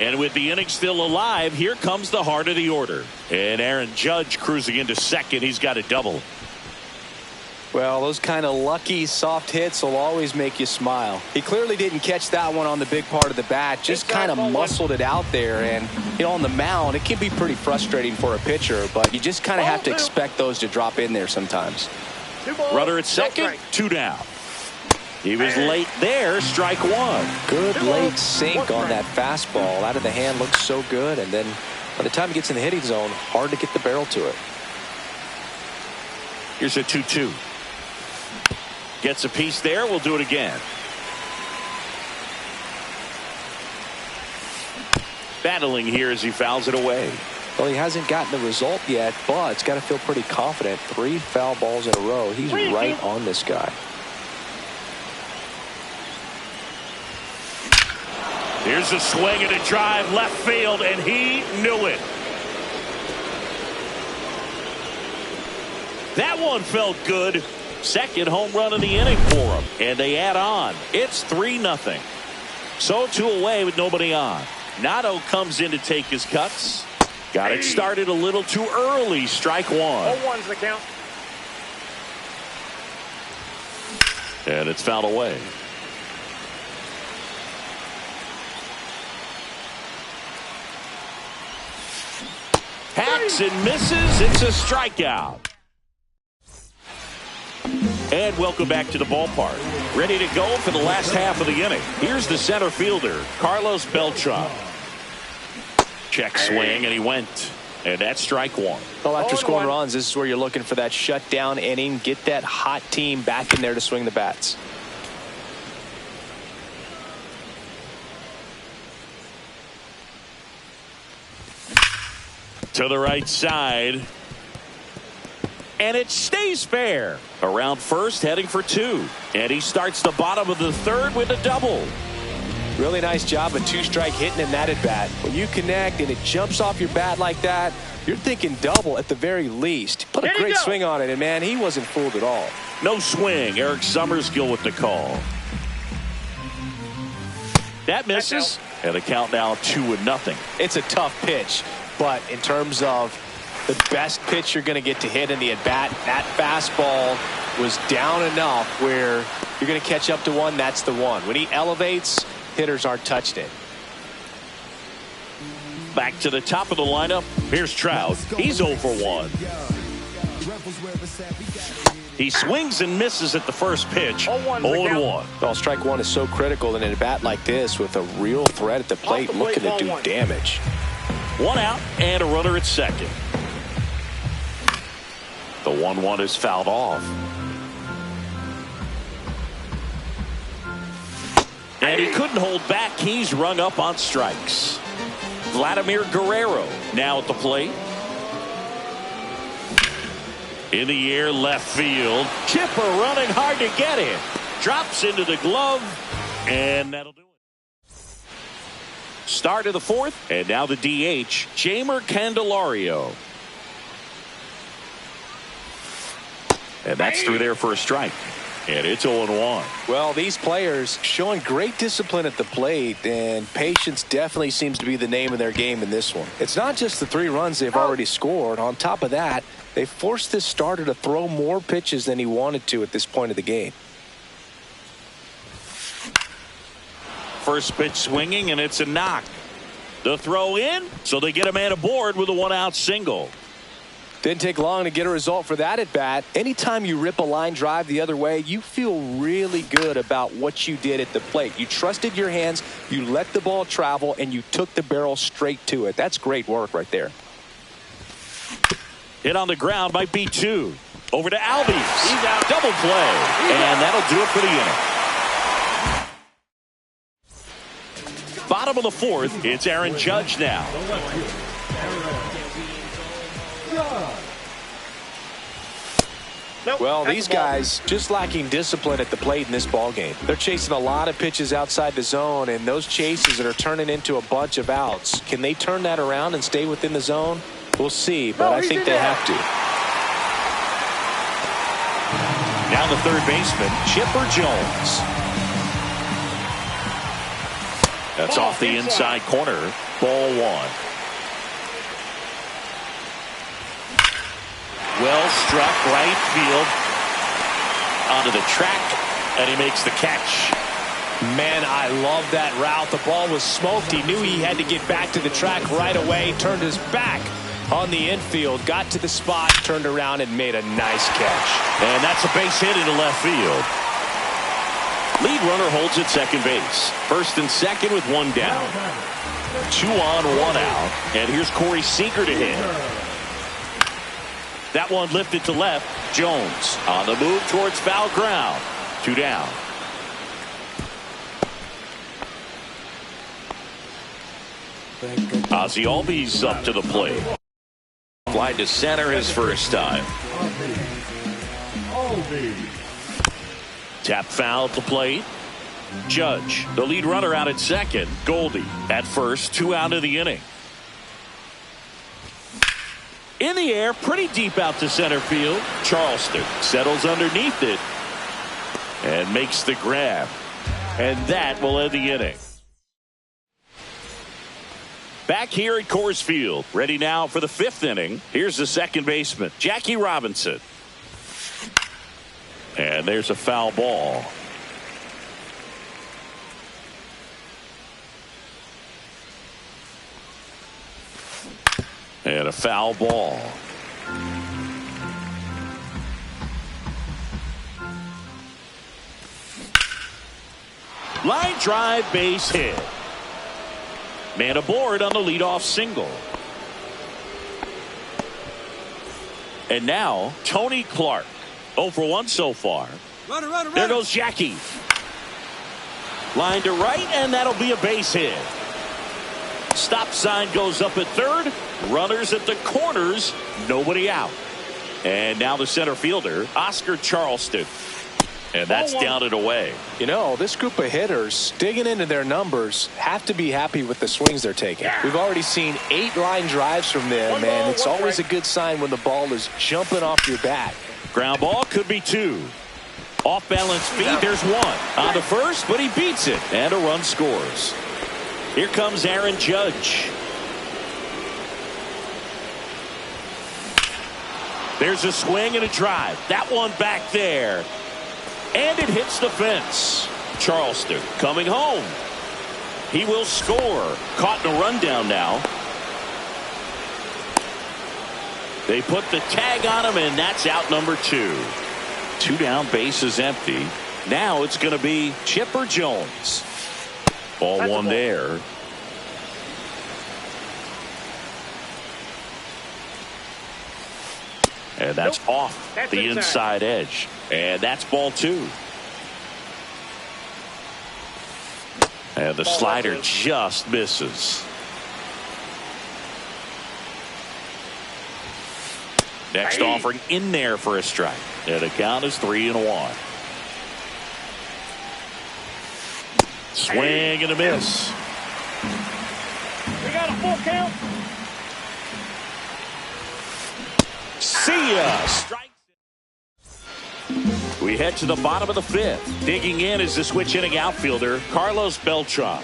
And with the inning still alive, here comes the heart of the order. And Aaron Judge cruising into second. He's got a double. Well, those kind of lucky soft hits will always make you smile. He clearly didn't catch that one on the big part of the bat. Just kind of muscled it out there. And, you know, on the mound, it can be pretty frustrating for a pitcher. But you just kind of have to expect those to drop in there sometimes. 2 balls, Runner at second, 2 down. He was late there, strike 1. Good late sink on that fastball. Out of the hand looks so good. And then by the time he gets in the hitting zone, hard to get the barrel to it. Here's a 2-2. Gets a piece there. We'll do it again. Battling here as he fouls it away. Well, he hasn't gotten the result yet, but it's got to feel pretty confident. 3 foul balls in a row. He's right on this guy. Here's a swing and a drive left field, and he knew it. That one felt good. Second home run of the inning for him, and they add on. It's 3-0. So 2 away with nobody on. Nato comes in to take his cuts. Got it started a little too early. Strike 1. 0-1's the count. And it's fouled away. Hacks and misses. It's a strikeout. And welcome back to the ballpark. Ready to go for the last half of the inning. Here's the center fielder, Carlos Beltran. Check swing, and he went. And that's strike 1. Well, after scoring runs, this is where you're looking for that shutdown inning. Get that hot team back in there to swing the bats. To the right side. And it stays fair. Around first, heading for 2. And he starts the bottom of the 3rd with a double. Really nice job of 2-strike hitting in that at bat. When you connect and it jumps off your bat like that, you're thinking double at the very least. Put a great swing on it, and man, he wasn't fooled at all. No swing. Eric Summerskill with the call. That misses. And the count now 2-0. It's a tough pitch, but in terms of the best pitch you're going to get to hit in the at-bat, that fastball was down enough where you're going to catch up to one. That's the one. When he elevates, hitters aren't touching it. Back to the top of the lineup. Here's Trout. He's 0 for 1. He swings and misses at the first pitch. 0-1. 0-1. Well, strike one is so critical in a bat like this with a real threat at the plate looking to do damage. 1 out and a runner at second. The 1-1 is fouled off. And he couldn't hold back. He's rung up on strikes. Vladimir Guerrero now at the plate. In the air, left field. Chipper running hard to get it. Drops into the glove, and that'll do it. Start of the fourth, and now the DH, Jeimer Candelario. And that's through there for a strike. And it's 0-1. Well, these players showing great discipline at the plate, and patience definitely seems to be the name of their game in this one. It's not just the 3 runs they've already scored. On top of that, they forced this starter to throw more pitches than he wanted to at this point of the game. First pitch swinging, and it's a knock. The throw in, so they get a man aboard with a 1-out single. Didn't take long to get a result for that at bat. Anytime you rip a line drive the other way, you feel really good about what you did at the plate. You trusted your hands, you let the ball travel, and you took the barrel straight to it. That's great work right there. Hit on the ground, might be 2. Over to Albies. He's out. Double play. And that'll do it for the inning. Bottom of the fourth, it's Aaron Judge now. Well, these guys just lacking discipline at the plate in this ballgame. They're chasing a lot of pitches outside the zone, and those chases that are turning into a bunch of outs. Can they turn that around and stay within the zone? We'll see, but I think they have to. Now the third baseman, Chipper Jones. That's off the inside corner. Ball 1. Well struck right field onto the track, and he makes the catch. Man, I love that route. The ball was smoked. He knew he had to get back to the track right away. Turned his back on the infield, got to the spot, turned around, and made a nice catch. And that's a base hit into left field. Lead runner holds at second base. First and second with 1 down. 2 on, 1 out. And here's Corey Seager to hit. That one lifted to left. Jones on the move towards foul ground. 2 down. Ozzie Albies up to the plate. Fly to center his first time. Tap foul at the plate. Judge, the lead runner, out at second. Goldie at first. 2 out of the inning. In the air, pretty deep out to center field. Charleston settles underneath it and makes the grab. And that will end the inning. Back here at Coors Field, ready now for the 5th inning. Here's the second baseman, Jackie Robinson. And there's a foul ball. And a foul ball. Line drive, base hit. Man aboard on the leadoff single. And now Tony Clark. 0 for 1 so far. There goes Jackie. Line to right, and that'll be a base hit. Stop sign goes up at third. Runners at the corners. Nobody out. And now the center fielder, Oscar Charleston. And that's down and away. You know, this group of hitters, digging into their numbers, have to be happy with the swings they're taking. We've already seen 8 line drives from them, and it's always a good sign when the ball is jumping off your bat. Ground ball could be 2. Off balance feet, there's 1. On the first, but he beats it. And a run scores. Here comes Aaron Judge. There's a swing and a drive. That one back there. And it hits the fence. Charleston coming home. He will score. Caught in a rundown now. They put the tag on him, and that's out number 2. 2 down, bases empty. Now it's going to be Chipper Jones. Ball That's one there. And that's off the inside edge. And that's ball 2. And the slider just misses. Next offering in there for a strike. And the count is 3-1. Swing and a miss. We got a full count. See ya. Strike. We head to the bottom of the 5th. Digging in is the switch hitting outfielder, Carlos Beltran.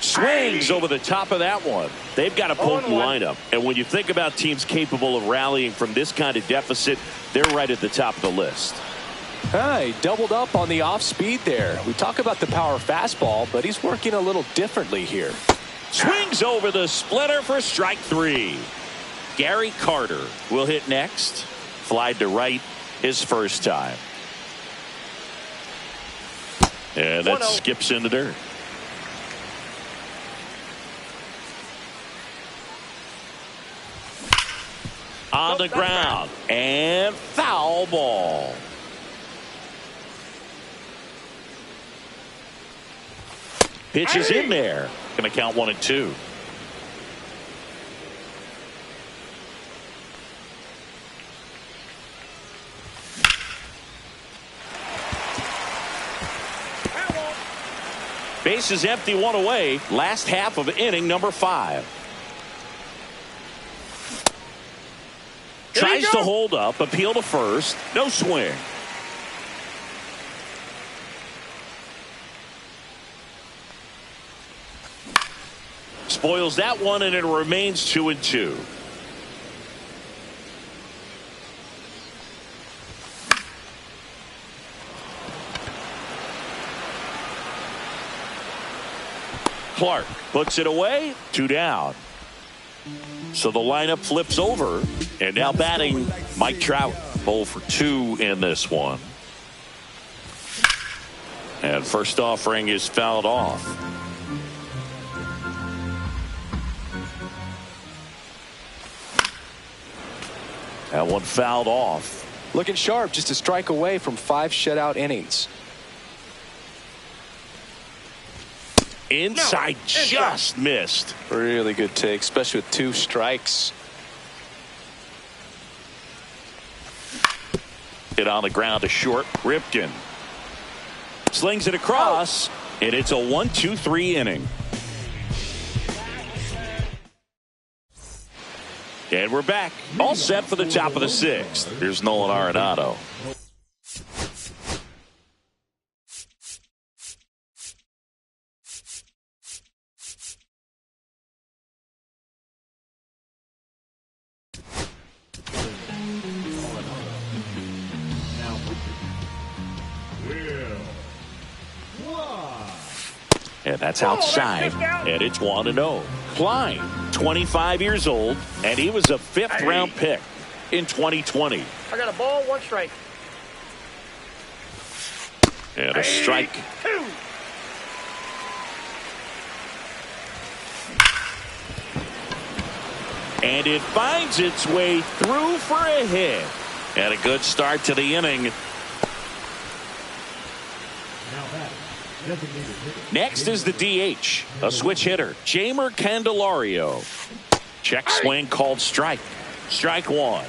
Swings over the top of that one. They've got a potent lineup. And when you think about teams capable of rallying from this kind of deficit, they're right at the top of the list. He doubled up on the off speed there. We talk about the power fastball, but he's working a little differently here. Swings over the splitter for strike 3. Gary Carter will hit next. Flied to right his first time. And that skips in the dirt. On the ground. And foul ball. Pitch is in there. Going to count 1 and 2. Base is empty, 1 away. Last half of inning number 5. Tries to hold up, appeal to first. No swing. Spoils that one, and it remains 2 and 2. Clark puts it away. 2 down. So the lineup flips over, and now batting Mike Trout. 0 for 2 in this one. And first offering is fouled off. That one fouled off. Looking sharp, just a strike away from 5 shutout innings. Inside, just missed. Really good take, especially with 2 strikes. Hit on the ground to short. Ripken slings it across, and it's a 1-2-3 inning. And we're back, all set for the top of the 6th. Here's Nolan Arenado. And that's outside, and it's 1-0. Klein, 25 years old, and he was a 5th-round pick in 2020. I got a ball, 1 strike. And a strike. 2. And it finds its way through for a hit. And a good start to the inning. Next is the DH, a switch hitter, Jeimer Candelario. Check swing called strike. Strike 1.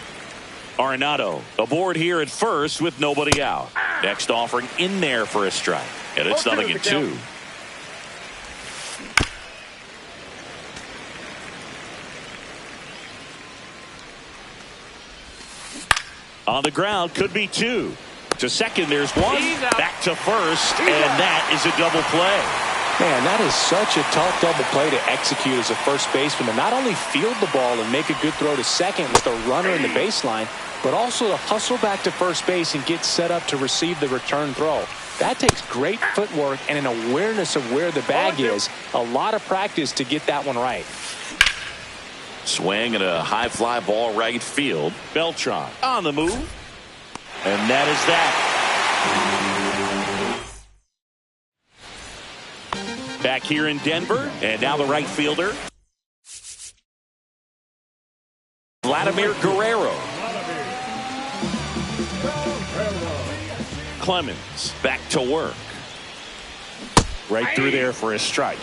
Arenado aboard here at first with nobody out. Next offering in there for a strike. And it's 0-2. On the ground, could be 2. To second, there's 1. Back to first, and that is a double play. Man, that is such a tough double play to execute as a first baseman, to not only field the ball and make a good throw to second with a runner in the baseline, but also to hustle back to first base and get set up to receive the return throw. That takes great footwork and an awareness of where the bag is. A lot of practice to get that one right. Swing and a high fly ball right field. Beltran on the move. And that is that. Back here in Denver, and now the right fielder, Vladimir Guerrero. Clemens back to work. Right through there for a strike.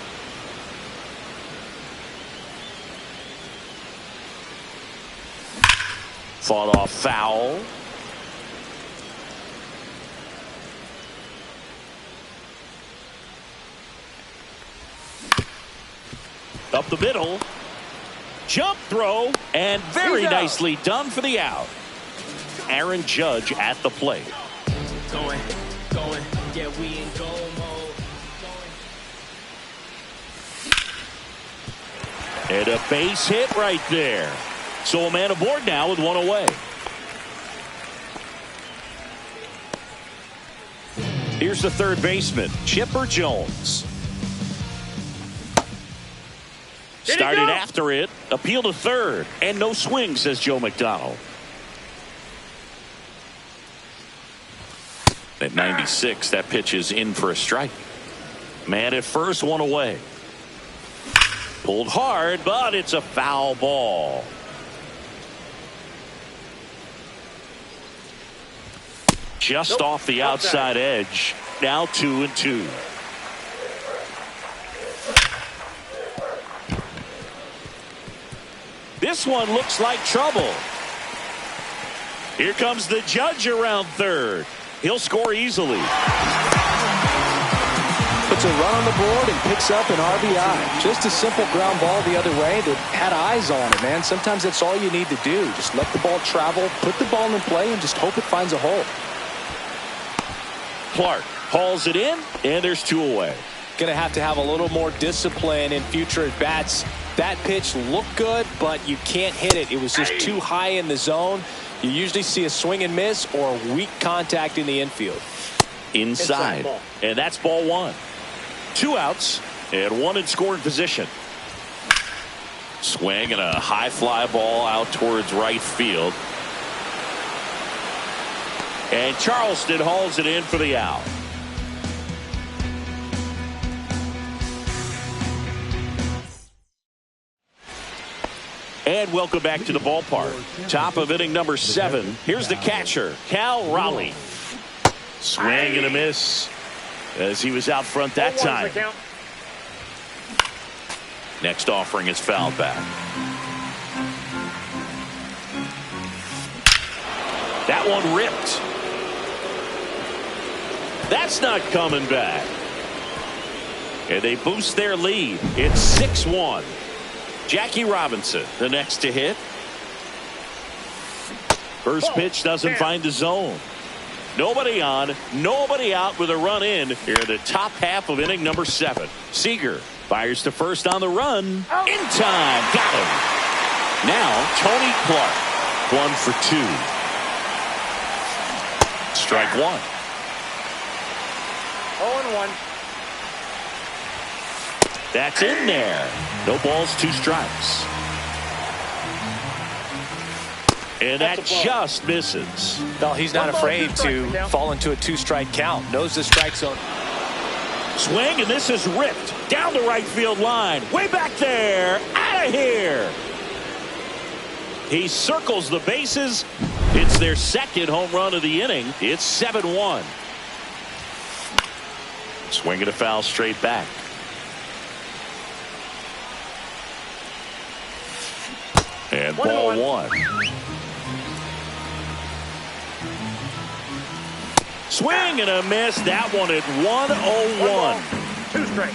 Fought off foul. Up the middle. Jump throw, and very nicely done for the out. Aaron Judge at the plate. Going, yeah, we in go mode. And a base hit right there. So a man aboard now with one away. Here's the third baseman, Chipper Jones. Started after it, appeal to third, and no swing, says Joe McDonald. At 96, that pitch is in for a strike. Man at first, one away. Pulled hard, but it's a foul ball. Just off the outside edge. Now 2-2. This one looks like trouble. Here comes the Judge around third. He'll score easily. Puts a run on the board and picks up an RBI. Just a simple ground ball the other way that had eyes on it, man. Sometimes that's all you need to do. Just let the ball travel, put the ball in play, and just hope it finds a hole. Clark hauls it in, and there's two away. Going to have a little more discipline in future at-bats. That pitch looked good, but you can't hit it. It was just too high in the zone. You usually see a swing and miss or weak contact in the infield. Inside. And that's ball one. Two outs and one in scoring position. Swing and a high fly ball out towards right field. And Charleston hauls it in for the out. And welcome back to the ballpark. Top of inning number 7. Here's the catcher, Cal Raleigh. Swing and a miss as he was out front that time. Next offering is fouled back. That one ripped. That's not coming back. And they boost their lead. It's 6-1. Jackie Robinson, the next to hit. First pitch doesn't find the zone. Nobody on, nobody out with a run in here in the top half of inning number 7. Seager fires to first on the run. In time. Got him. Now, Tony Clark. 1 for 2. Strike one. 0-1. That's in there. No balls, 2 strikes. And that just misses. No, he's not afraid to fall into a 2-strike count. Knows the strike zone. Swing, and this is ripped down the right field line. Way back there. Out of here. He circles the bases. It's their second home run of the inning. It's 7-1. Swing and a foul straight back. And ball 1. Swing and a miss. That one at 1-0-1. 2 straight.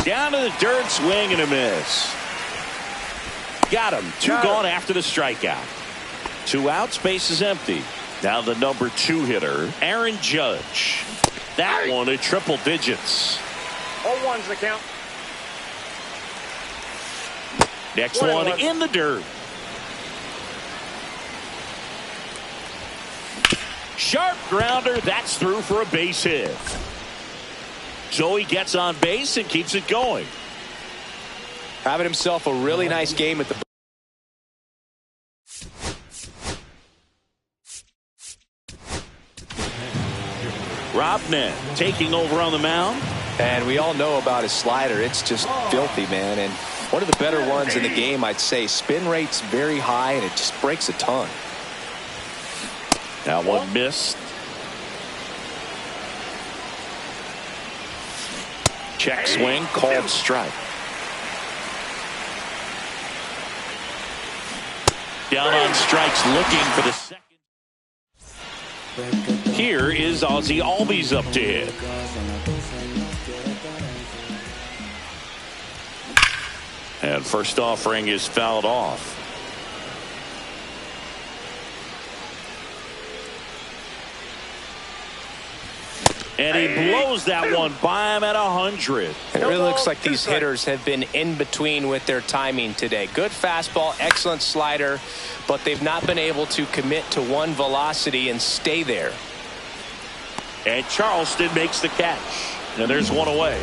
Down to the dirt. Swing and a miss. Got him. 2 gone after the strikeout. 2 outs. Base is empty. Now the number 2 hitter, Aaron Judge. That one at triple digits. 0-1's the count. Next one in the dirt. Sharp grounder. That's through for a base hit. So he gets on base and keeps it going. Having himself a really nice game at the Buckner taking over on the mound. And we all know about his slider. It's just filthy, man. And one of the better ones in the game, I'd say. Spin rate's very high, and it just breaks a ton. That one missed. Check swing, called strike. Down on strikes, looking for the second. Here is Ozzie Albies up to hit. And first offering is fouled off. And he blows that one by him at 100. It really looks like these hitters have been in between with their timing today. Good fastball, excellent slider, but they've not been able to commit to one velocity and stay there. And Charleston makes the catch. And there's one away.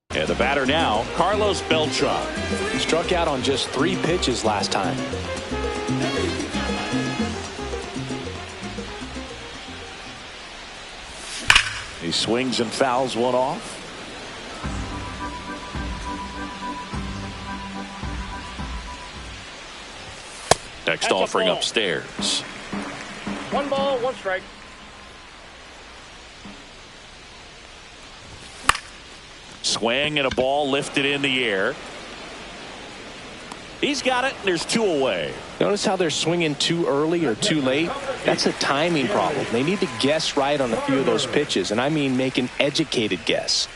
And the batter now, Carlos Beltran. Struck out on just 3 pitches last time. He swings and fouls one off. Next offering upstairs. 1 ball, 1 strike. Swing and a ball lifted in the air. He's got it, and there's 2 away. Notice how they're swinging too early or too late? That's a timing problem. They need to guess right on a few of those pitches, and I mean make an educated guess.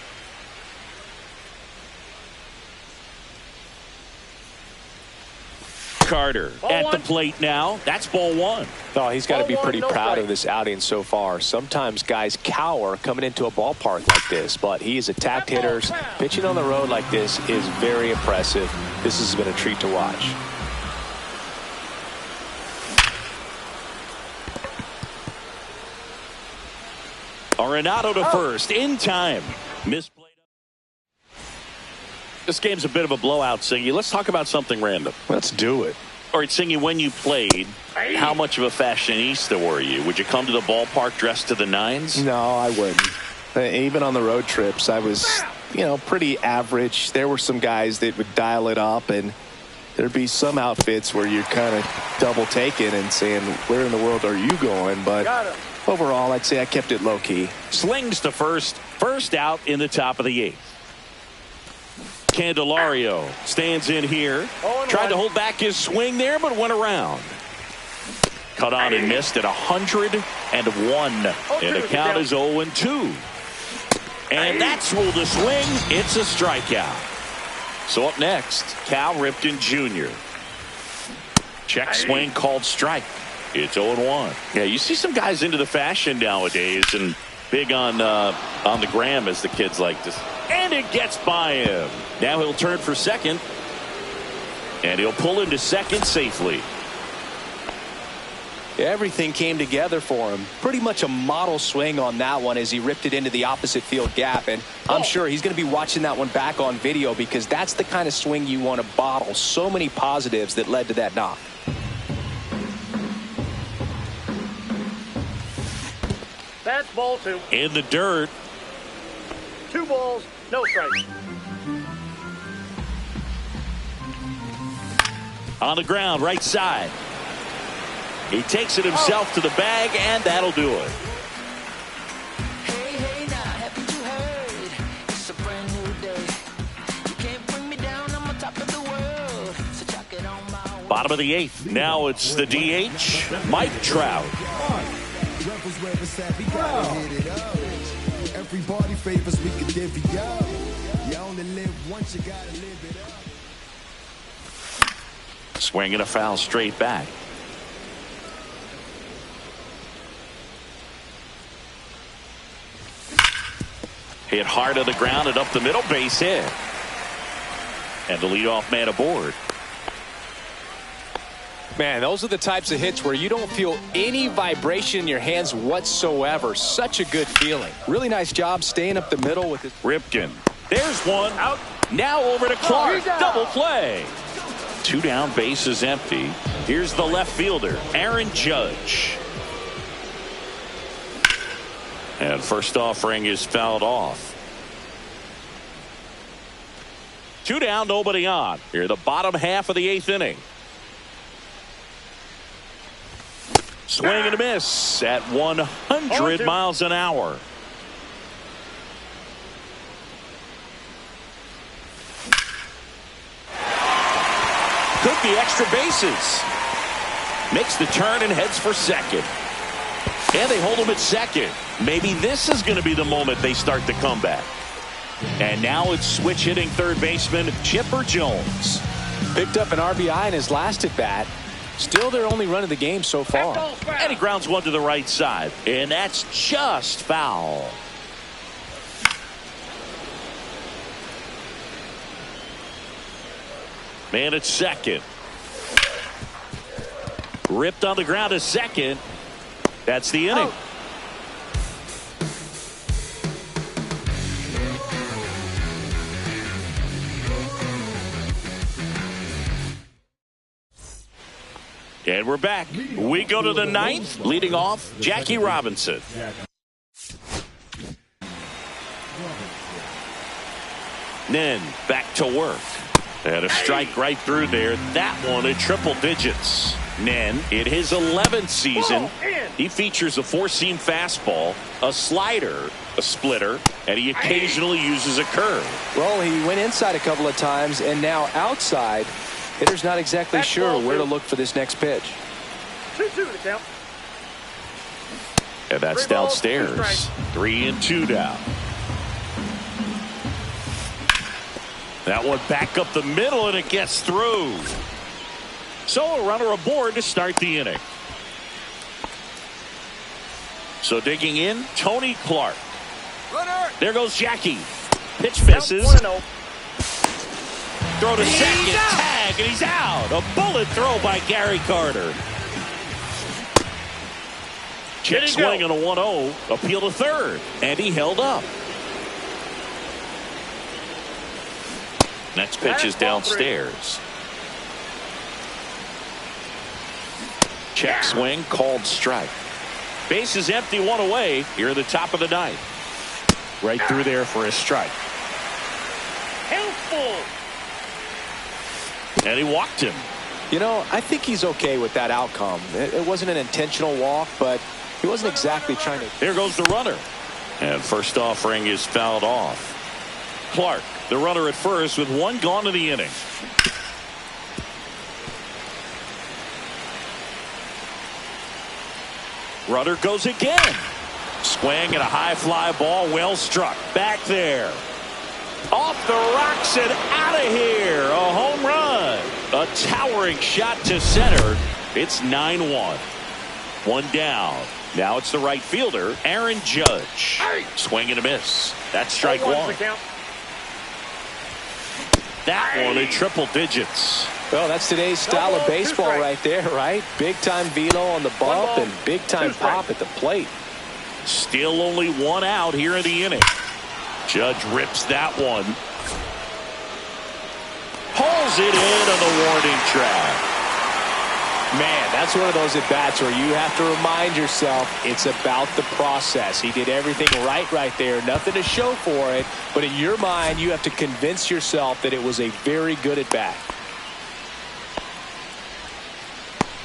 Carter at the plate now. That's ball 1. Oh, he's got to be pretty proud of this outing so far. Sometimes guys cower coming into a ballpark like this, but he has attacked hitters. Pitching on the road like this is very impressive. This has been a treat to watch. Arenado to first in time. Misplayed. This game's a bit of a blowout, Singy. Let's talk about something random. Let's do it. All right, Singy, when you played, how much of a fashionista were you? Would you come to the ballpark dressed to the nines? No, I wouldn't. Even on the road trips, I was, pretty average. There were some guys that would dial it up, and there'd be some outfits where you're kind of double taking and saying, where in the world are you going? But overall, I'd say I kept it low key. Slings to first out in the top of the 8th. Candelario stands in here. Tried to hold back his swing there, but went around. Cut on and missed at 101. And the count is 0-2. And that's ruled a swing. It's a strikeout. So up next, Cal Ripken Jr. Check swing called strike. It's 0-1. Yeah, you see some guys into the fashion nowadays and big on the gram, as the kids like to say. And it gets by him. Now he'll turn for second. And he'll pull into second safely. Everything came together for him. Pretty much a model swing on that one as he ripped it into the opposite field gap. And I'm sure he's going to be watching that one back on video, because that's the kind of swing you want to bottle. So many positives that led to that knock. That's ball 2. In the dirt. 2 balls, no strikes. On the ground, right side. He takes it himself to the bag, and that'll do it. Hey, hey, now, haven't you heard? It's a brand new day. You can't bring me down, I'm on top of the world. So chuck it on my way. Bottom of the 8th. Now it's the DH, Mike Trout. Everybody favors we can divvy up. You only live once, you gotta live it up. Swing and a foul straight back. Hit hard on the ground and up the middle, base hit. And the leadoff man aboard. Man, those are the types of hits where you don't feel any vibration in your hands whatsoever. Such a good feeling. Really nice job staying up the middle with it. Ripken. There's one. Out. Now over to Clark. Double play. 2 down, base is empty. Here's the left fielder, Aaron Judge. And first offering is fouled off. 2 down, nobody on. Here, the bottom half of the 8th inning. Swing and a miss at 100 miles an hour. Could be extra bases. Makes the turn and heads for second. And they hold him at second. Maybe this is going to be the moment they start the comeback. And now it's switch hitting third baseman Chipper Jones. Picked up an RBI in his last at bat. Still their only run of the game so far. And he grounds one to the right side. And that's just foul. Man at second. Ripped on the ground to second. That's the inning. And we're back. We go to the 9th. Leading off, Jackie Robinson. Then back to work. And a strike right through there. That one at triple digits. Nen, in his 11th season, he features a 4-seam fastball, a slider, a splitter, and he occasionally uses a curve. Well, he went inside a couple of times, and now outside. Hitter's not exactly sure where to look for this next pitch. 2-2 to count. And that's downstairs. 3-2 down. That one back up the middle, and it gets through. So a runner aboard to start the inning. So digging in, Tony Clark. Runner. There goes Jackie. Pitch misses. Throw to second, tag, and he's out. A bullet throw by Gary Carter. Check swing on a 1-0. Appeal to third, and he held up. Next pitch is downstairs. Check swing, called strike. Base is empty, 1 away. Here at the top of the 9th. Right through there for a strike. Helpful. And he walked him. You know, I think he's okay with that outcome. It wasn't an intentional walk, but he wasn't exactly trying to. There goes the runner. And first offering is fouled off. Clark, the runner at first with 1 gone in the inning. Runner goes again. Swing and a high fly ball, well struck. Back there. Off the rocks and out of here. A home run. A towering shot to center. It's 9-1. 1 down. Now it's the right fielder, Aaron Judge. Swing and a miss. That's strike 1. That one in triple digits. Well, that's today's style of baseball right there, right? Big time velo on the bump and big time pop at the plate. Still only 1 out here in the inning. Judge rips that one. Pulls it in on the warning track. Man, that's one of those at-bats where you have to remind yourself it's about the process. He did everything right there. Nothing to show for it. But in your mind, you have to convince yourself that it was a very good at-bat.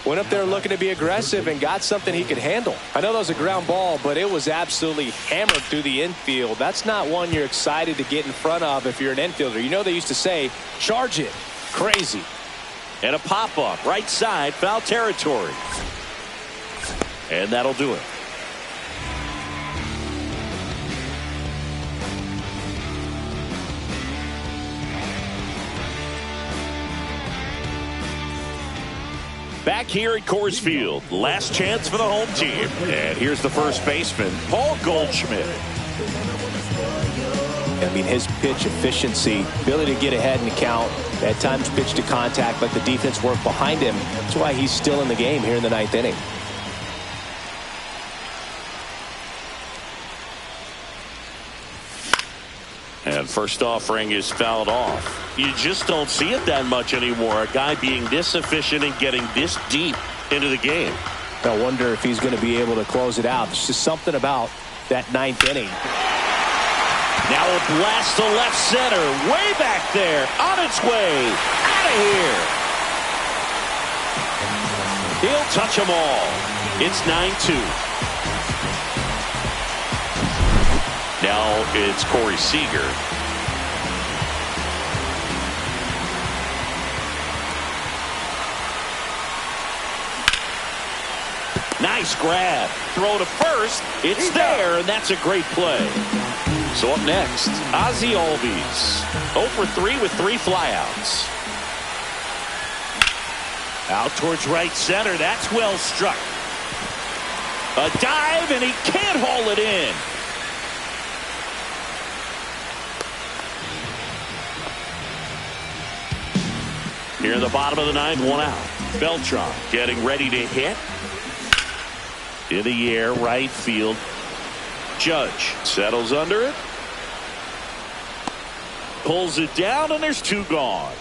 Went up there looking to be aggressive and got something he could handle. I know that was a ground ball, but it was absolutely hammered through the infield. That's not one you're excited to get in front of if you're an infielder. You know they used to say, charge it. Crazy. And a pop-up, right side, foul territory. And that'll do it. Back here at Coors Field, last chance for the home team. And here's the first baseman, Paul Goldschmidt. I mean, his pitch efficiency, ability to get ahead in the count, at times pitch to contact, let the defense work behind him. That's why he's still in the game here in the 9th inning. And first offering is fouled off. You just don't see it that much anymore. A guy being this efficient and getting this deep into the game. I wonder if he's going to be able to close it out. There's just something about that 9th inning. Now a blast to left center. Way back there. On its way. Out of here. He'll touch them all. It's 9-2. Now it's Corey Seager. Nice grab. Throw to first. It's there, and that's a great play. So up next, Ozzie Albies. 0 for 3 with 3 flyouts. Out towards right center. That's well struck. A dive, and he can't haul it in. Here in the bottom of the 9th, 1 out. Beltran getting ready to hit. In the air, right field. Judge settles under it. Pulls it down, and there's 2 gone.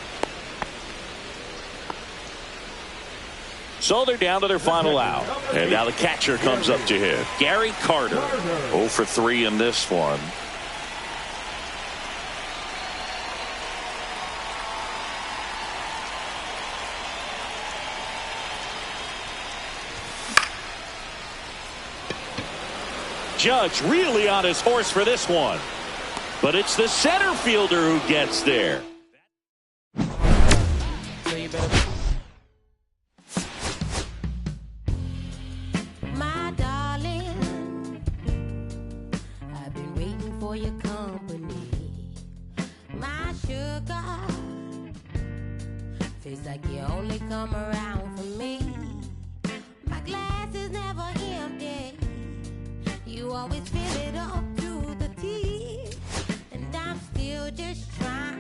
So they're down to their final out. And now the catcher comes up to hit. Gary Carter. 0 for 3 in this one. Judge really on his horse for this one. But it's the center fielder who gets there. My darling, I've been waiting for your company. My sugar, feels like you only come around for me. My glass is never empty. You always fill it up to the teeth, and I'm still just trying